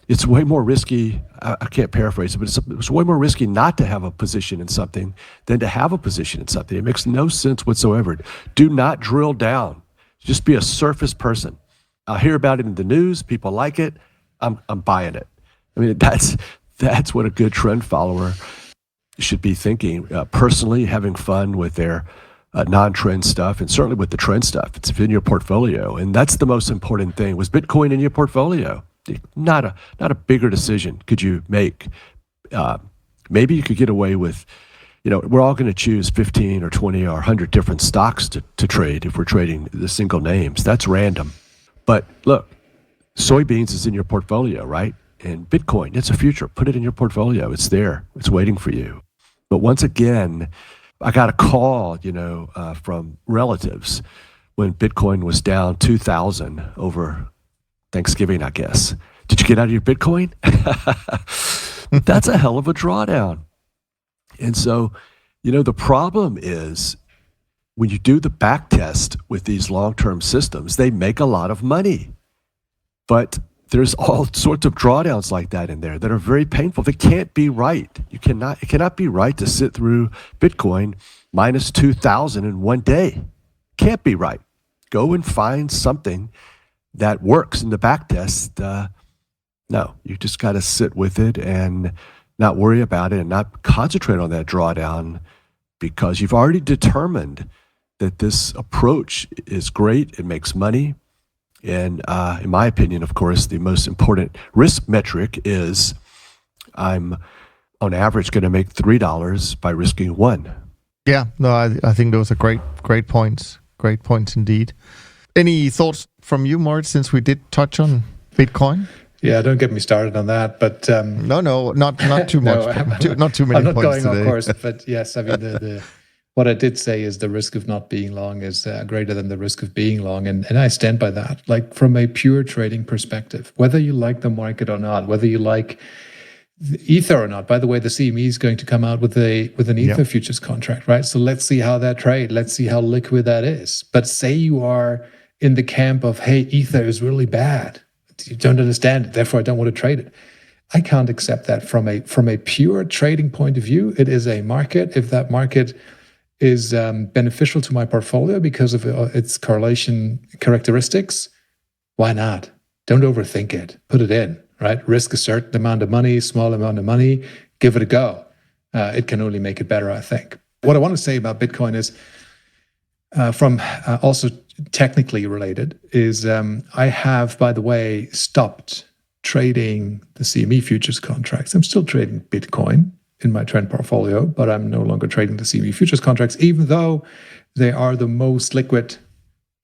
it's way more risky. I can't paraphrase it, but it's way more risky not to have a position in something than to have a position in something. It makes no sense whatsoever. Do not drill down. Just be a surface person. I'll hear about it in the news. People like it. I'm buying it. That's what a good trend follower should be thinking. Personally, having fun with their non-trend stuff, and certainly with the trend stuff. It's in your portfolio, and that's the most important thing. Was Bitcoin in your portfolio? Not a bigger decision could you make. Maybe you could get away with, we're all going to choose 15 or 20 or 100 different stocks to trade if we're trading the single names. That's random. But look, soybeans is in your portfolio, right? And Bitcoin, it's a future. Put it in your portfolio. It's there. It's waiting for you. But once again, I got a call, from relatives when Bitcoin was down 2,000 over Thanksgiving, I guess. Did you get out of your Bitcoin? That's a hell of a drawdown. And so, the problem is when you do the backtest with these long-term systems, they make a lot of money. But there's all sorts of drawdowns like that in there that are very painful. They can't be right. It cannot be right to sit through Bitcoin minus 2,000 in one day. Can't be right. go and find something that works in the backtest. No, you just got to sit with it and not worry about it and not concentrate on that drawdown, because you've already determined that this approach is great. It makes money. And in my opinion, of course, the most important risk metric is I'm on average going to make $3 by risking $1.
Yeah, no, I think those are great points. Great points indeed. Any thoughts from you, Moritz, since we did touch on Bitcoin?
Yeah, don't get me started on that. But
no, not too much. Not too many
I'm not
points
going
today.
off course, but yes, I mean the what I did say is the risk of not being long is greater than the risk of being long, and I stand by that. Like from a pure trading perspective, whether you like the market or not, whether you like the Ether or not. By the way, the CME is going to come out with an Ether futures contract, right? So let's see how that trade. Let's see how liquid that is. But say you are in the camp of, hey, Ether is really bad. You don't understand it, therefore I don't want to trade it. I can't accept that from a pure trading point of view. It is a market. If that market is beneficial to my portfolio because of its correlation characteristics, why not? Don't overthink it. Put it in, right? Risk a certain amount of money, small amount of money, give it a go. It can only make it better, I think. What I want to say about Bitcoin is, from also technically related, is I have, by the way, stopped trading the CME futures contracts. I'm still trading Bitcoin in my trend portfolio, but I'm no longer trading the CME futures contracts, even though they are the most liquid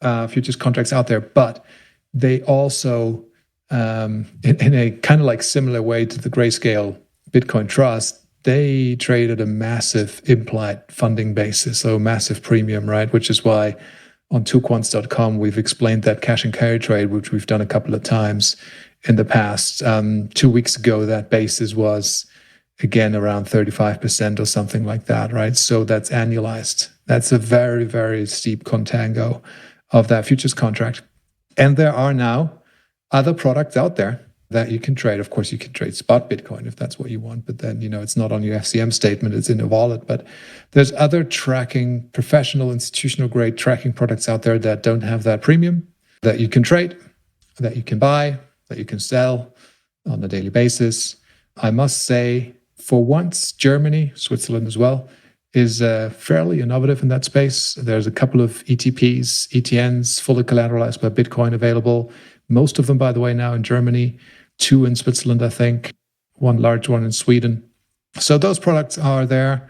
futures contracts out there. But they also, in a kind of like similar way to the Grayscale Bitcoin Trust, they trade at a massive implied funding basis, so a massive premium, right? Which is why on twoquants.com, we've explained that cash and carry trade, which we've done a couple of times in the past. 2 weeks ago, that basis was, again, around 35% or something like that, right? So that's annualized. That's a very, very steep contango of that futures contract. And there are now other products out there that you can trade. Of course, you can trade spot Bitcoin if that's what you want, but then, it's not on your FCM statement, it's in a wallet. But there's other tracking, professional, institutional grade tracking products out there that don't have that premium, that you can trade, that you can buy, that you can sell on a daily basis. I must say, for once, Germany, Switzerland as well, is fairly innovative in that space. There's a couple of ETPs, ETNs, fully collateralized by Bitcoin available. Most of them, by the way, now in Germany, 2 in Switzerland, I think, 1 large one in Sweden. So those products are there.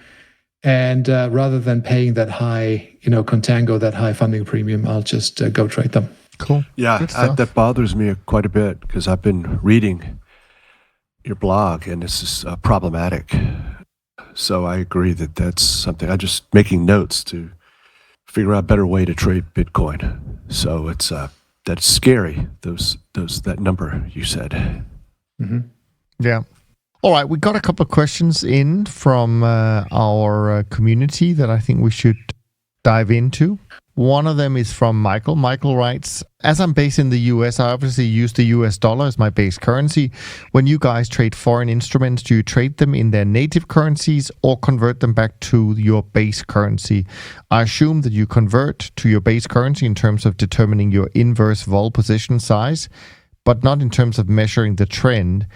And rather than paying that high, contango, that high funding premium, I'll just go trade them.
Cool.
Yeah, that bothers me quite a bit because I've been reading your blog and this is problematic. So I agree that that's something. I'm just making notes to figure out a better way to trade Bitcoin. So it's that's scary. That number you said.
Mm-hmm. Yeah. All right, we got a couple of questions in from our community that I think we should dive into. One of them is from Michael. Michael writes, as I'm based in the US, I obviously use the US dollar as my base currency. When you guys trade foreign instruments, do you trade them in their native currencies or convert them back to your base currency? I assume that you convert to your base currency in terms of determining your inverse vol position size, but not in terms of measuring the trend.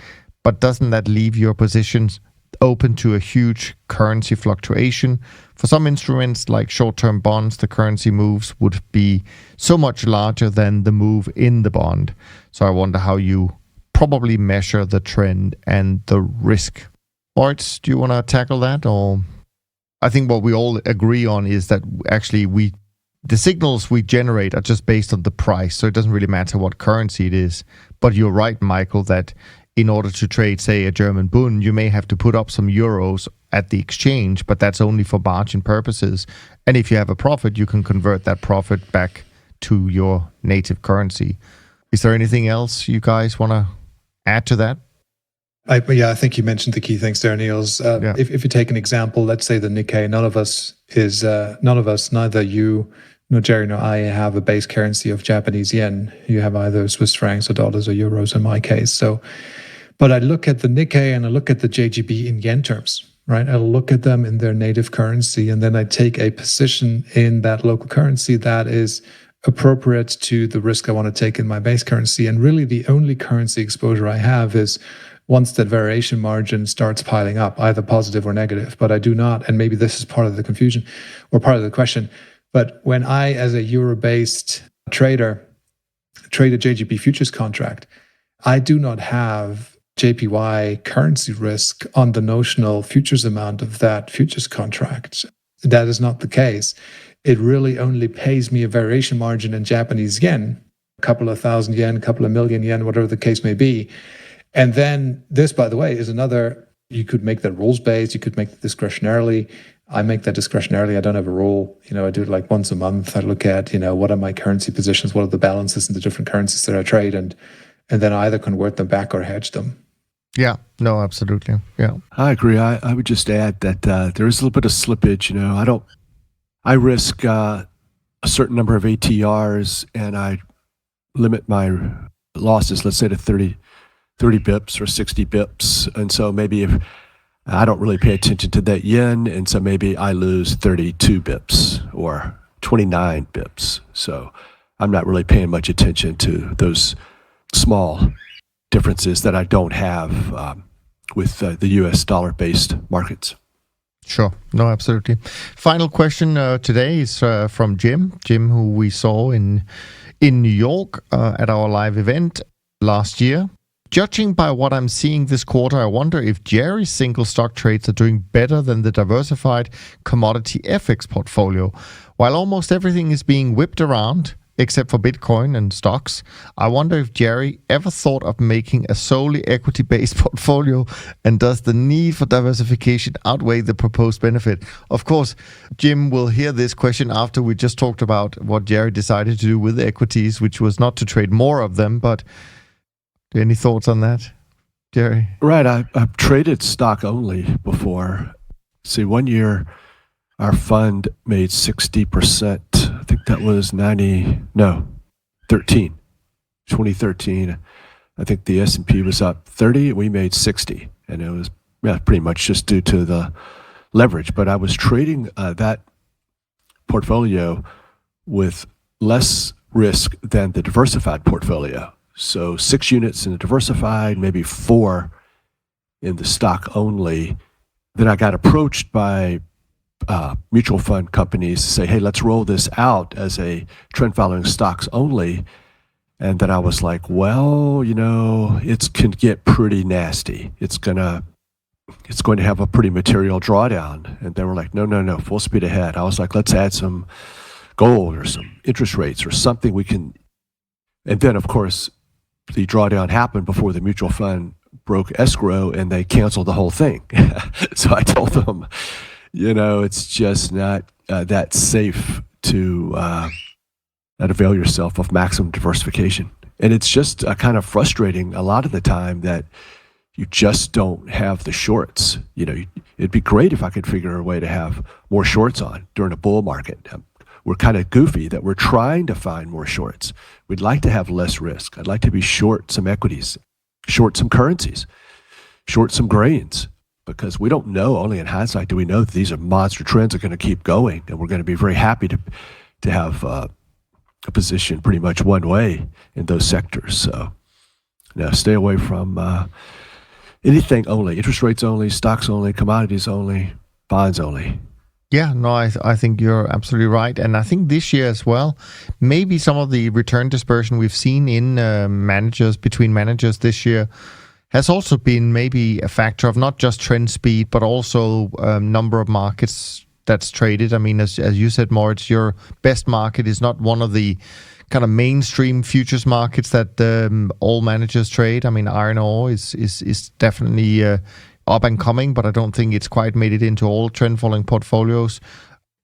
But doesn't that leave your positions open to a huge currency fluctuation? For some instruments like short-term bonds, the currency moves would be so much larger than the move in the bond. So I wonder how you probably measure the trend and the risk. Moritz, do you want to tackle that? Or I think what we all agree on is that actually the signals we generate are just based on the price. So it doesn't really matter what currency it is. But you're right, Michael, that in order to trade, say, a German Bund, you may have to put up some euros at the exchange, but that's only for margin purposes. And if you have a profit, you can convert that profit back to your native currency. Is there anything else you guys want to add to that?
I think you mentioned the key things there, Niels. If you take an example, let's say the Nikkei, neither you nor Jerry nor I have a base currency of Japanese yen. You have either Swiss francs or dollars or euros in my case. But I look at the Nikkei and I look at the JGB in yen terms, right? I look at them in their native currency, and then I take a position in that local currency that is appropriate to the risk I want to take in my base currency. And really the only currency exposure I have is once that variation margin starts piling up, either positive or negative. But I do not, and maybe this is part of the confusion or part of the question, but when I, as a euro-based trader, trade a JGB futures contract, I do not have JPY currency risk on the notional futures amount of that futures contract. That is not the case. It really only pays me a variation margin in Japanese yen, a couple of thousand yen, a couple of million yen, whatever the case may be. And then this, by the way, is another, you could make that rules-based, you could make it discretionarily. I make that discretionarily. I don't have a rule. I do it like once a month. I look at, what are my currency positions? What are the balances in the different currencies that I trade? And then I either convert them back or hedge them.
Yeah, no, absolutely. Yeah.
I agree. I would just add that there is a little bit of slippage. I risk a certain number of ATRs and I limit my losses, let's say to 30 bips or 60 bips. And so maybe if I don't really pay attention to that yen, and so maybe I lose 32 bips or 29 bips. So I'm not really paying much attention to those small differences that I don't have with the U.S. dollar-based markets.
Sure. No, absolutely. Final question today is from Jim, who we saw in New York at our live event last year. Judging by what I'm seeing this quarter, I wonder if Jerry's single stock trades are doing better than the diversified commodity FX portfolio. While almost everything is being whipped around, except for Bitcoin and stocks, I wonder if Jerry ever thought of making a solely equity-based portfolio, and does the need for diversification outweigh the proposed benefit? Of course, Jim will hear this question after we just talked about what Jerry decided to do with equities, which was not to trade more of them, but any thoughts on that, Jerry?
Right. I've traded stock only before. See, 1 year our fund made 60%. I think that was 2013. I think the S&P was up 30. We made 60. And it was pretty much just due to the leverage. But I was trading that portfolio with less risk than the diversified portfolio. So 6 units in the diversified, maybe 4 in the stock only. Then I got approached by mutual fund companies to say, hey, let's roll this out as a trend following stocks only. And then I was like, well, it can get pretty nasty. It's going to have a pretty material drawdown. And they were like, no, full speed ahead. I was like, let's add some gold or some interest rates or something we can. And then, of course, the drawdown happened before the mutual fund broke escrow and they canceled the whole thing. So I told them, it's just not that safe to not avail yourself of maximum diversification. And it's just kind of frustrating a lot of the time that you just don't have the shorts. It'd be great if I could figure a way to have more shorts on during a bull market. We're kind of goofy that we're trying to find more shorts. We'd like to have less risk. I'd like to be short some equities, short some currencies, short some grains, because we don't know, only in hindsight do we know that these are monster trends that are going to keep going, and we're going to be very happy to have a position pretty much one way in those sectors. So stay away from anything only, interest rates only, stocks only, commodities only, bonds only.
Yeah, no, I think you're absolutely right. And I think this year as well, maybe some of the return dispersion we've seen in between managers this year has also been maybe a factor of not just trend speed, but also number of markets that's traded. I mean, as you said, Moritz, your best market is not one of the kind of mainstream futures markets that all managers trade. I mean, iron ore is definitely up and coming, but I don't think it's quite made it into all trend following portfolios.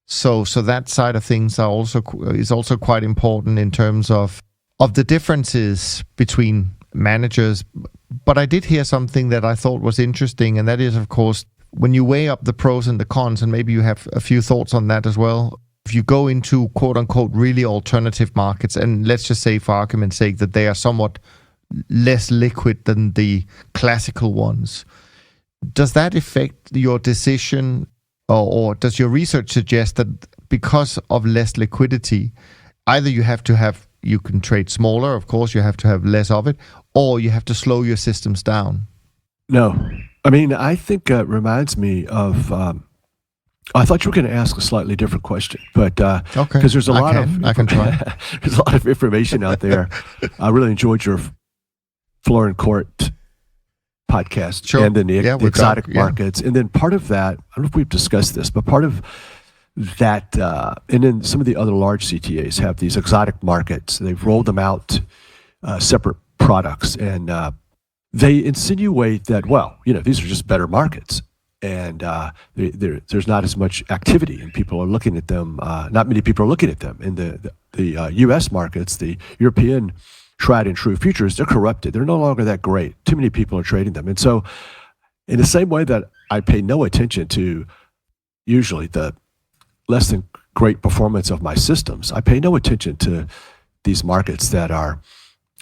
So that side of things is also quite important in terms of the differences between managers. But I did hear something that I thought was interesting, and that is, of course, when you weigh up the pros and the cons, and maybe you have a few thoughts on that as well. If you go into quote unquote really alternative markets, and let's just say for argument's sake that they are somewhat less liquid than the classical ones, does that affect your decision, or does your research suggest that because of less liquidity, either you can trade smaller, of course, you have to have less of it, or you have to slow your systems down.
No. I mean, I think it reminds me of. I thought you were going to ask a slightly different question, but
Okay,
because there's
I can try.
there's a lot of information out there. I really enjoyed your Floor and Court podcast,
Sure.
and then the exotic
yeah.
markets, and then part of that. I don't know if we've discussed this, but part of that, and then some of the other large CTAs have these exotic markets. They've rolled them out separate products, and they insinuate that, well, these are just better markets, and there's not as much activity, and people are looking at them. Not many people are looking at them. In the U.S. markets, the European tried and true futures, they're corrupted. They're no longer that great. Too many people are trading them. And so in the same way that I pay no attention to usually the less than great performance of my systems, I pay no attention to these markets that have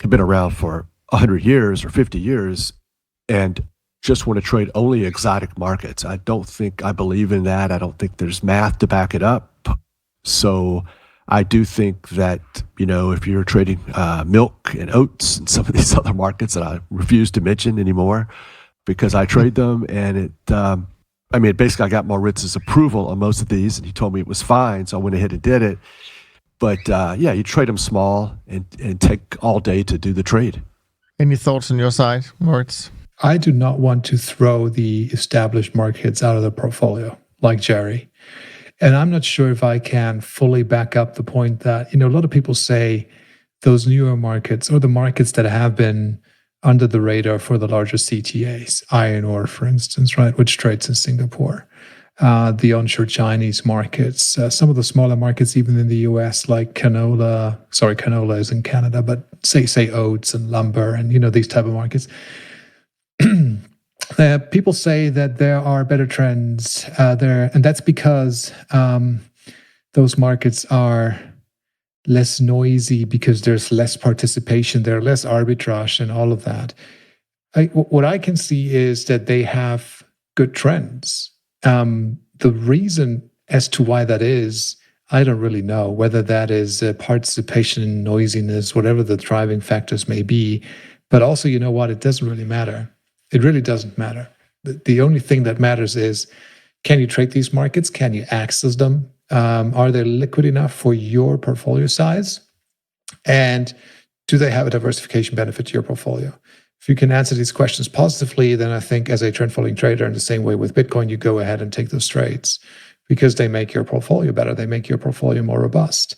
been around for 100 years or 50 years and just want to trade only exotic markets. I don't think I believe in that. I don't think there's math to back it up. So I do think that, if you're trading milk and oats and some of these other markets that I refuse to mention anymore because I trade them, and basically I got Mauriz's approval on most of these, and he told me it was fine, so I went ahead and did it. But you trade them small and take all day to do the trade.
Any thoughts on your side, Moritz?
I do not want to throw the established markets out of the portfolio like Jerry. And I'm not sure if I can fully back up the point that, a lot of people say those newer markets or the markets that have been under the radar for the larger CTAs, iron ore, for instance, right, which trades in Singapore, the onshore Chinese markets, some of the smaller markets, even in the US, like canola is in Canada, but say oats and lumber and, these type of markets. People say that there are better trends there, and that's because those markets are less noisy because there's less participation, there's less arbitrage and all of that. What I can see is that they have good trends. The reason as to why that is, I don't really know, whether that is participation, noisiness, whatever the driving factors may be. But also, you know what? It doesn't really matter. It really doesn't matter. The only thing that matters is, can you trade these markets? Can you access them? Are they liquid enough for your portfolio size? And do they have a diversification benefit to your portfolio? If you can answer these questions positively, then I think as a trend following trader, in the same way with Bitcoin, you go ahead and take those trades because they make your portfolio better. They make your portfolio more robust.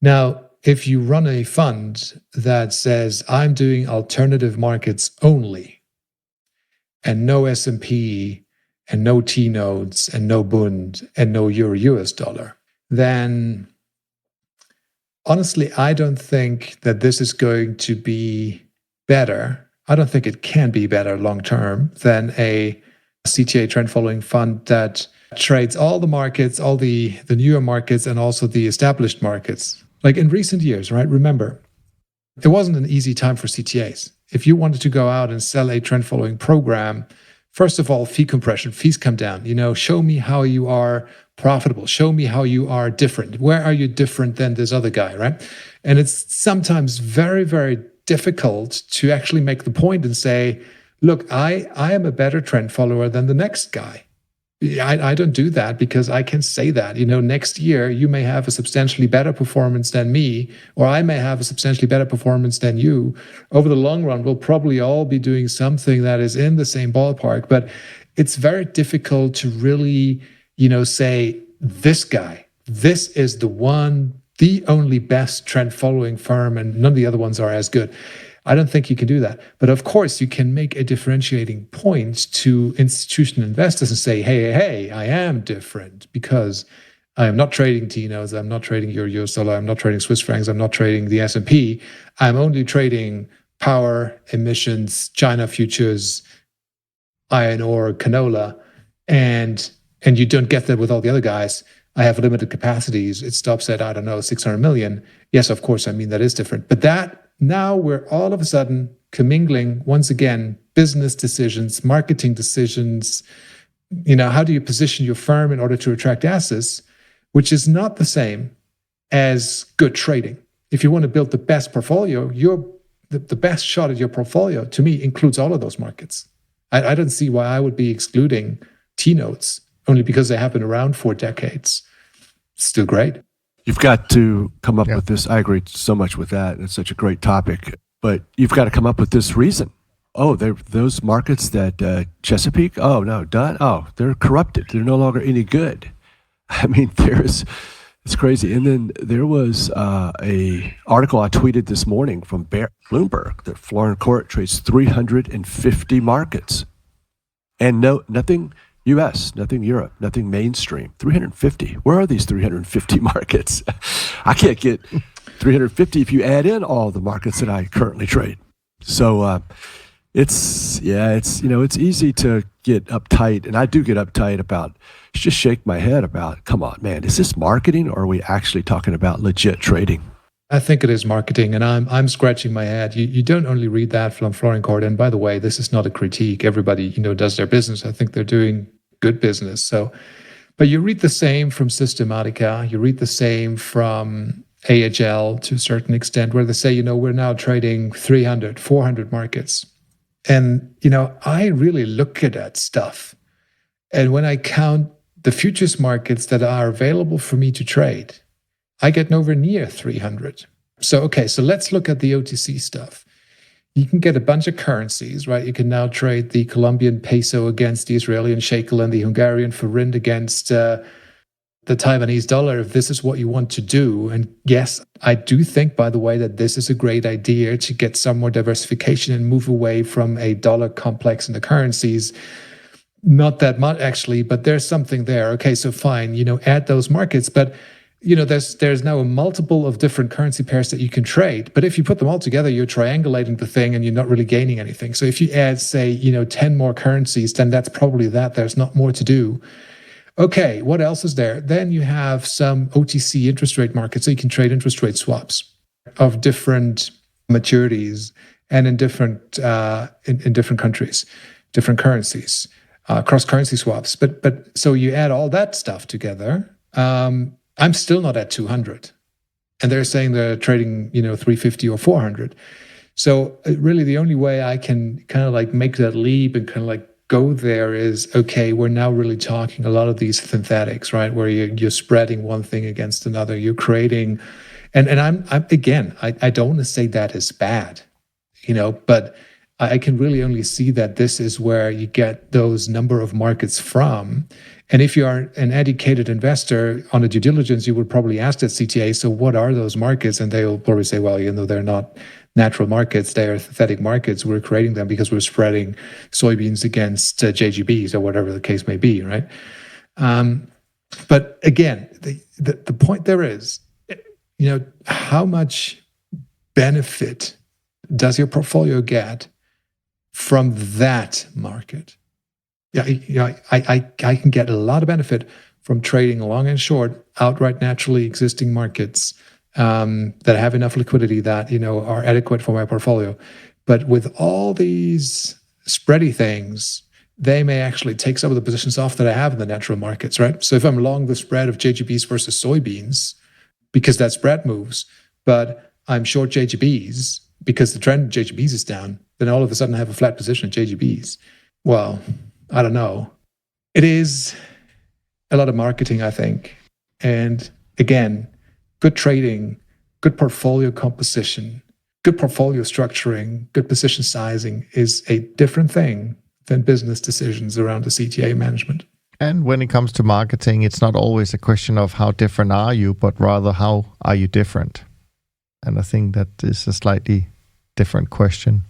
Now, if you run a fund that says, I'm doing alternative markets only, and no S&P, and no T-notes, and no Bund, and no Euro-US dollar, then honestly, I don't think that this is going to be better. I don't think it can be better long-term than a CTA trend-following fund that trades all the markets, all the newer markets, and also the established markets. Like in recent years, right? Remember, it wasn't an easy time for CTAs. If you wanted to go out and sell a trend following program, first of all, fee compression, fees come down. Show me how you are profitable. Show me how you are different. Where are you different than this other guy, right? And it's sometimes very, very difficult to actually make the point and say, look, I am a better trend follower than the next guy. I don't do that because I can say that, next year you may have a substantially better performance than me, or I may have a substantially better performance than you. Over the long run, we'll probably all be doing something that is in the same ballpark, but it's very difficult to really, say this guy, this is the only best trend following firm, and none of the other ones are as good. I don't think you can do that. But of course, you can make a differentiating point to institutional investors and say, hey, I am different because I am not trading T-notes, I'm not trading Euro-US dollar, I'm not trading Swiss francs, I'm not trading the S&P. I'm only trading power, emissions, China futures, iron ore, canola, and you don't get that with all the other guys. I have limited capacities. It stops at, 600 million. Yes, of course, that is different. But that now we're all of a sudden commingling, once again, business decisions, marketing decisions. How do you position your firm in order to attract assets, which is not the same as good trading. If you want to build the best portfolio, the best shot at your portfolio, to me, includes all of those markets. I don't see why I would be excluding T-notes only because they have been around for decades. Still great.
You've got to come up with this. I agree so much with that. It's such a great topic. But you've got to come up with this reason. Oh, those markets that Chesapeake, oh, no, done. Oh, they're corrupted. They're no longer any good. I mean, it's crazy. And then there was a article I tweeted this morning from Bloomberg that Florida Court trades 350 markets. And nothing U.S., nothing Europe, nothing mainstream. 350. Where are these 350 markets? I can't get 350 if you add in all the markets that I currently trade. So it's easy to get uptight, and I do get uptight about, just shake my head about, come on, man, is this marketing or are we actually talking about legit trading?
I think it is marketing, and I'm scratching my head. You don't only read that from Flooring Court, and by the way, this is not a critique. Everybody, does their business. I think they're doing good business. So, but you read the same from Systematica. You read the same from AHL to a certain extent, where they say, we're now trading 300, 400 markets. And, I really look at that stuff. And when I count the futures markets that are available for me to trade, I get nowhere near 300. So let's look at the OTC stuff. You can get a bunch of currencies, right? You can now trade the Colombian peso against the Israeli shekel and the Hungarian forint against the Taiwanese dollar, if this is what you want to do. And yes, I do think, by the way, that this is a great idea to get some more diversification and move away from a dollar complex in the currencies. Not that much, actually, but there's something there. Okay, so fine, add those markets. But there's now a multiple of different currency pairs that you can trade. But if you put them all together, you're triangulating the thing and you're not really gaining anything. So if you add, say, 10 more currencies, then that's probably that. There's not more to do. Okay, what else is there? Then you have some OTC interest rate markets. So you can trade interest rate swaps of different maturities and in different countries, different currencies, cross-currency swaps. But so you add all that stuff together. I'm still not at 200. And they're saying they're trading, 350 or 400. So really the only way I can kind of like make that leap and kind of like go there is, okay, we're now really talking a lot of these synthetics, right? Where you're spreading one thing against another. You're creating, and I'm again, I don't want to say that is bad, but I can really only see that this is where you get those number of markets from. And if you are an educated investor on a due diligence, you would probably ask that CTA, so what are those markets? And they'll probably say, well, they're not natural markets, they are synthetic markets. We're creating them because we're spreading soybeans against JGBs or whatever the case may be, right? But again, the point there is, how much benefit does your portfolio get from that market? I can get a lot of benefit from trading long and short, outright naturally existing markets that have enough liquidity that are adequate for my portfolio. But with all these spready things, they may actually take some of the positions off that I have in the natural markets, right? So if I'm long the spread of JGBs versus soybeans, because that spread moves, but I'm short JGBs because the trend in JGBs is down, then all of a sudden I have a flat position in JGBs. Well, I don't know. It is a lot of marketing, I think. And again, good trading, good portfolio composition, good portfolio structuring, good position sizing is a different thing than business decisions around the CTA management.
And when it comes to marketing, it's not always a question of how different are you, but rather how are you different? And I think that is a slightly different question.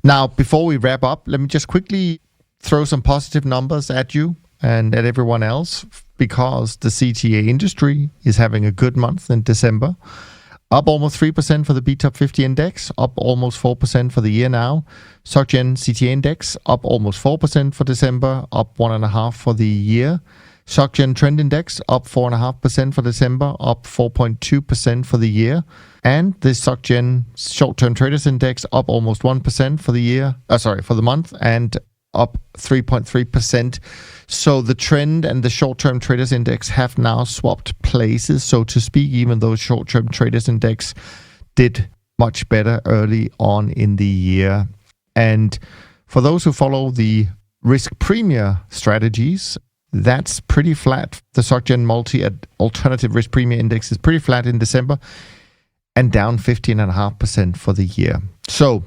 Now, before we wrap up, let me just quickly throw some positive numbers at you and at everyone else, because the CTA industry is having a good month in December. Up almost 3% for the BTOP 50 index, up almost 4% for the year now. SocGen CTA index up almost 4% for December, up 1.5% for the year. SocGen Trend Index up 4.5% for December, up 4.2% for the year. And the SocGen Short-Term Traders Index up almost 1% for the year. For the month, and up 3.3%. So the trend and the short-term traders index have now swapped places, so to speak, even though short-term traders index did much better early on in the year. And for those who follow the risk premia strategies, that's pretty flat. The SocGen Multi at Alternative Risk Premia Index is pretty flat in December and down 15.5% for the year. So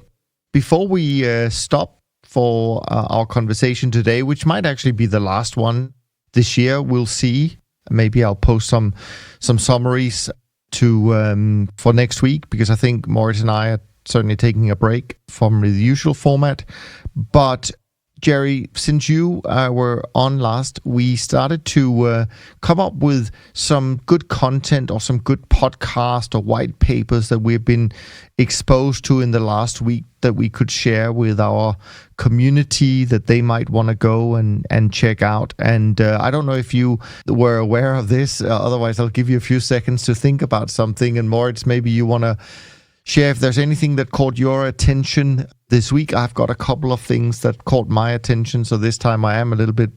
before we stop for our conversation today, which might actually be the last one this year, we'll see. Maybe I'll post some summaries to for next week, because I think Moritz and I are certainly taking a break from the usual format. But Jerry, since you were on last, we started to come up with some good content or some good podcast or white papers that we've been exposed to in the last week that we could share with our community that they might want to go and check out. And I don't know if you were aware of this. Otherwise, I'll give you a few seconds to think about something. And Moritz, maybe you want to share if there's anything that caught your attention this week. I've got a couple of things that caught my attention, so this time I am a little bit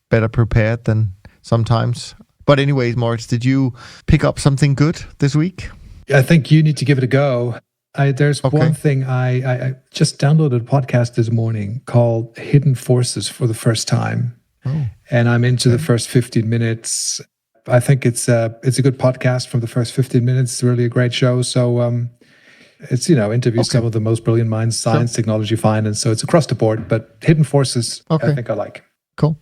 better prepared than sometimes. But anyways, Moritz, did you pick up something good this week?
I think you need to give it a go. There's one thing, I just downloaded a podcast this morning called Hidden Forces for the first time. And I'm into the first 15 minutes. I think it's a good podcast from the first 15 minutes. It's really a great show. So it's, interviews some of the most brilliant minds, science, technology, finance. So it's across the board, but Hidden Forces, I think I like.
Cool.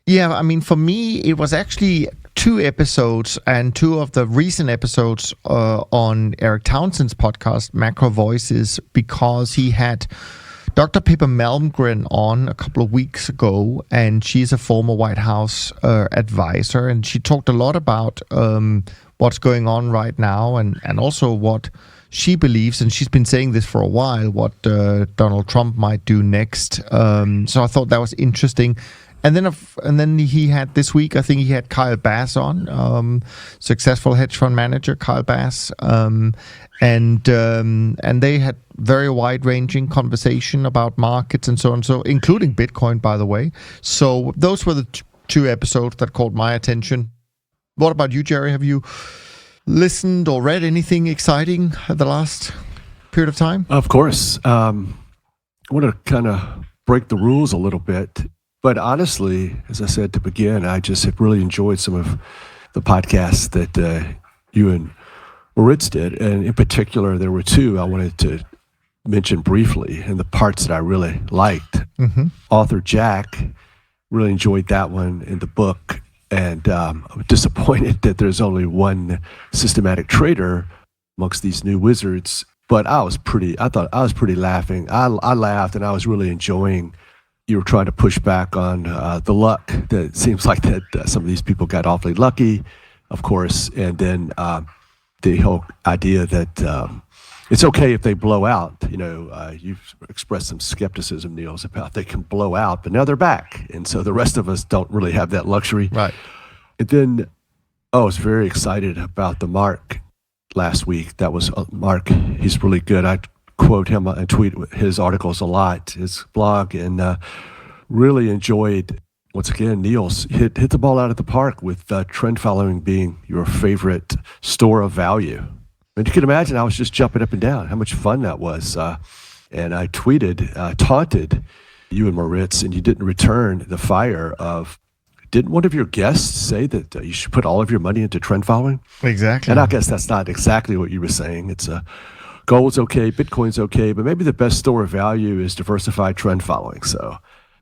Yeah, I mean, for me, it was actually 2 episodes, and 2 of the recent episodes on Eric Townsend's podcast, Macro Voices, because he had Dr. Pippa Malmgren on a couple of weeks ago, and she's a former White House advisor, and she talked a lot about what's going on right now, and also what she believes, and she's been saying this for a while, what Donald Trump might do next. So I thought that was interesting. And then he had this week, I think he had Kyle Bass on, successful hedge fund manager Kyle Bass, and they had very wide-ranging conversation about markets and so on, so including Bitcoin, by the way. So those were the 2 episodes that caught my attention. What about you, Jerry? Have you listened or read anything exciting at the last period of time?
Of course. I want to kind of break the rules a little bit. But honestly, as I said to begin, I just have really enjoyed some of the podcasts that you and Moritz did. And in particular, there were 2 I wanted to mention briefly, and the parts that I really liked. Author Jack, really enjoyed that one in the book. And I'm disappointed that there's only one systematic trader amongst these new wizards. But I thought I was pretty laughing. I laughed, and I was really enjoying. You were trying to push back on the luck. That it seems like that some of these people got awfully lucky, of course. And then the whole idea that it's okay if they blow out. You've expressed some skepticism, Niels, about they can blow out, but now they're back. And so the rest of us don't really have that luxury.
Right.
And then, I was very excited about the Mark last week. That was Mark. He's really good. I quote him and tweet his articles a lot, his blog, and really enjoyed, once again, Niels hit the ball out of the park with trend following being your favorite store of value. And you can imagine I was just jumping up and down, how much fun that was. And I tweeted, taunted you and Moritz, and you didn't return the fire of, didn't one of your guests say that you should put all of your money into trend following?
Exactly.
And I guess that's not exactly what you were saying. It's gold's okay, Bitcoin's okay, but maybe the best store of value is diversified trend following. So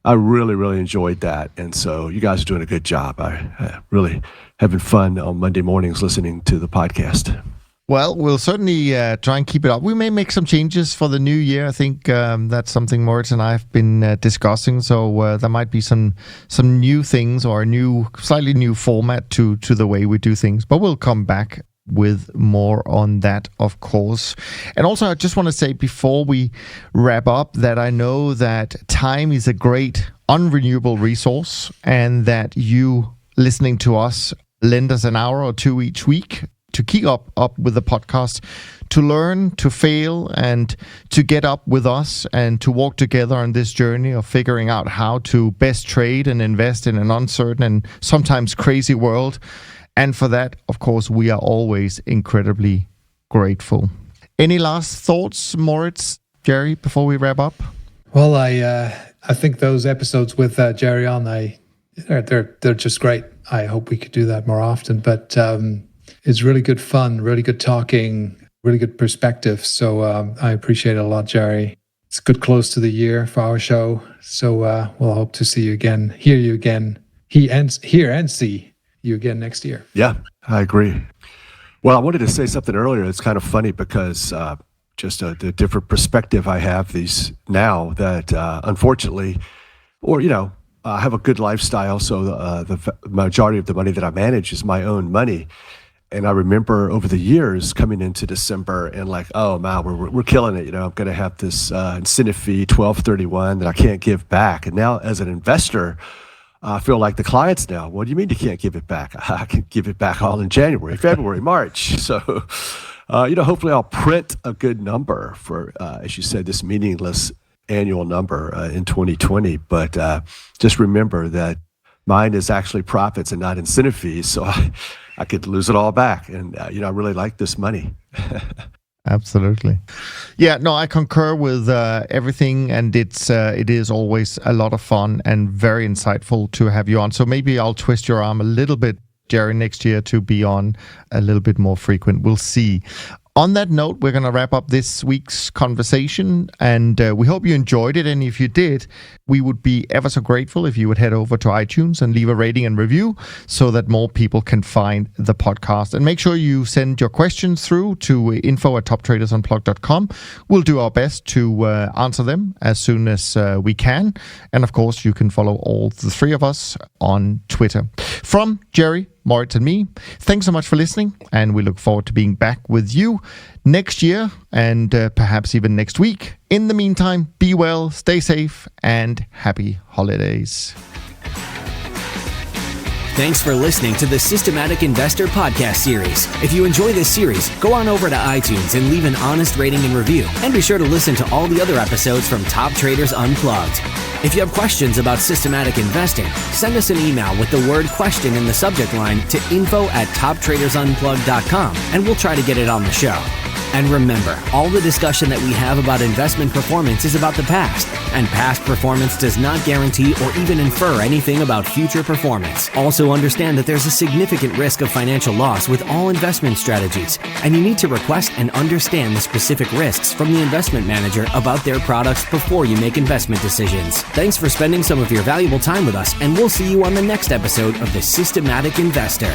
I really, really enjoyed that. And so you guys are doing a good job. I really having fun on Monday mornings listening to the podcast.
Well, we'll certainly try and keep it up. We may make some changes for the new year. I think that's something Moritz and I have been discussing. So there might be some new things or a slightly new format to the way we do things. But we'll come back with more on that, of course. And also, I just want to say before we wrap up that I know that time is a great unrenewable resource, and that you listening to us lend us an hour or 2 each week to keep up with the podcast to learn, to fail, and to get up with us and to walk together on this journey of figuring out how to best trade and invest in an uncertain and sometimes crazy world. And for that, of course, we are always incredibly grateful. Any last thoughts, Moritz, Jerry, before we wrap up?
Well, I think those episodes with Jerry on, they're just great. I hope we could do that more often. But it's really good fun, really good talking, really good perspective. So I appreciate it a lot, Jerry. It's a good close to the year for our show. So we'll hope to see you again, hear you again, hear and see you again next year.
Yeah, I agree. Well, I wanted to say something earlier. It's kind of funny because just the different perspective I have these now that unfortunately, or, I have a good lifestyle. So the majority of the money that I manage is my own money. And I remember over the years coming into December and like, oh, man, we're killing it. I'm going to have this incentive fee, 1231, that I can't give back. And now as an investor, I feel like the clients now, what do you mean you can't give it back? I can give it back all in January, February, March. So, hopefully I'll print a good number for, as you said, this meaningless annual number in 2020. But just remember that mine is actually profits and not incentive fees. So I could lose it all back. And, I really like this money.
Absolutely. Yeah, no, I concur with everything, and it is always a lot of fun and very insightful to have you on. So maybe I'll twist your arm a little bit, Jerry, next year to be on a little bit more frequent. We'll see. On that note, we're going to wrap up this week's conversation, and we hope you enjoyed it. And if you did, we would be ever so grateful if you would head over to iTunes and leave a rating and review so that more people can find the podcast. And make sure you send your questions through to info@toptradersunplugged.com. We'll do our best to answer them as soon as we can. And of course, you can follow all the three of us on Twitter. From Jerry, Moritz, and me, thanks so much for listening, and we look forward to being back with you next year and perhaps even next week. In the meantime, be well, stay safe, and happy holidays.
Thanks for listening to the Systematic Investor Podcast Series. If you enjoy this series, go on over to iTunes and leave an honest rating and review. And be sure to listen to all the other episodes from Top Traders Unplugged. If you have questions about systematic investing, send us an email with the word question in the subject line to info@toptradersunplugged.com, and we'll try to get it on the show. And remember, all the discussion that we have about investment performance is about the past, and past performance does not guarantee or even infer anything about future performance. Also understand that there's a significant risk of financial loss with all investment strategies, and you need to request and understand the specific risks from the investment manager about their products before you make investment decisions. Thanks for spending some of your valuable time with us, and we'll see you on the next episode of The Systematic Investor.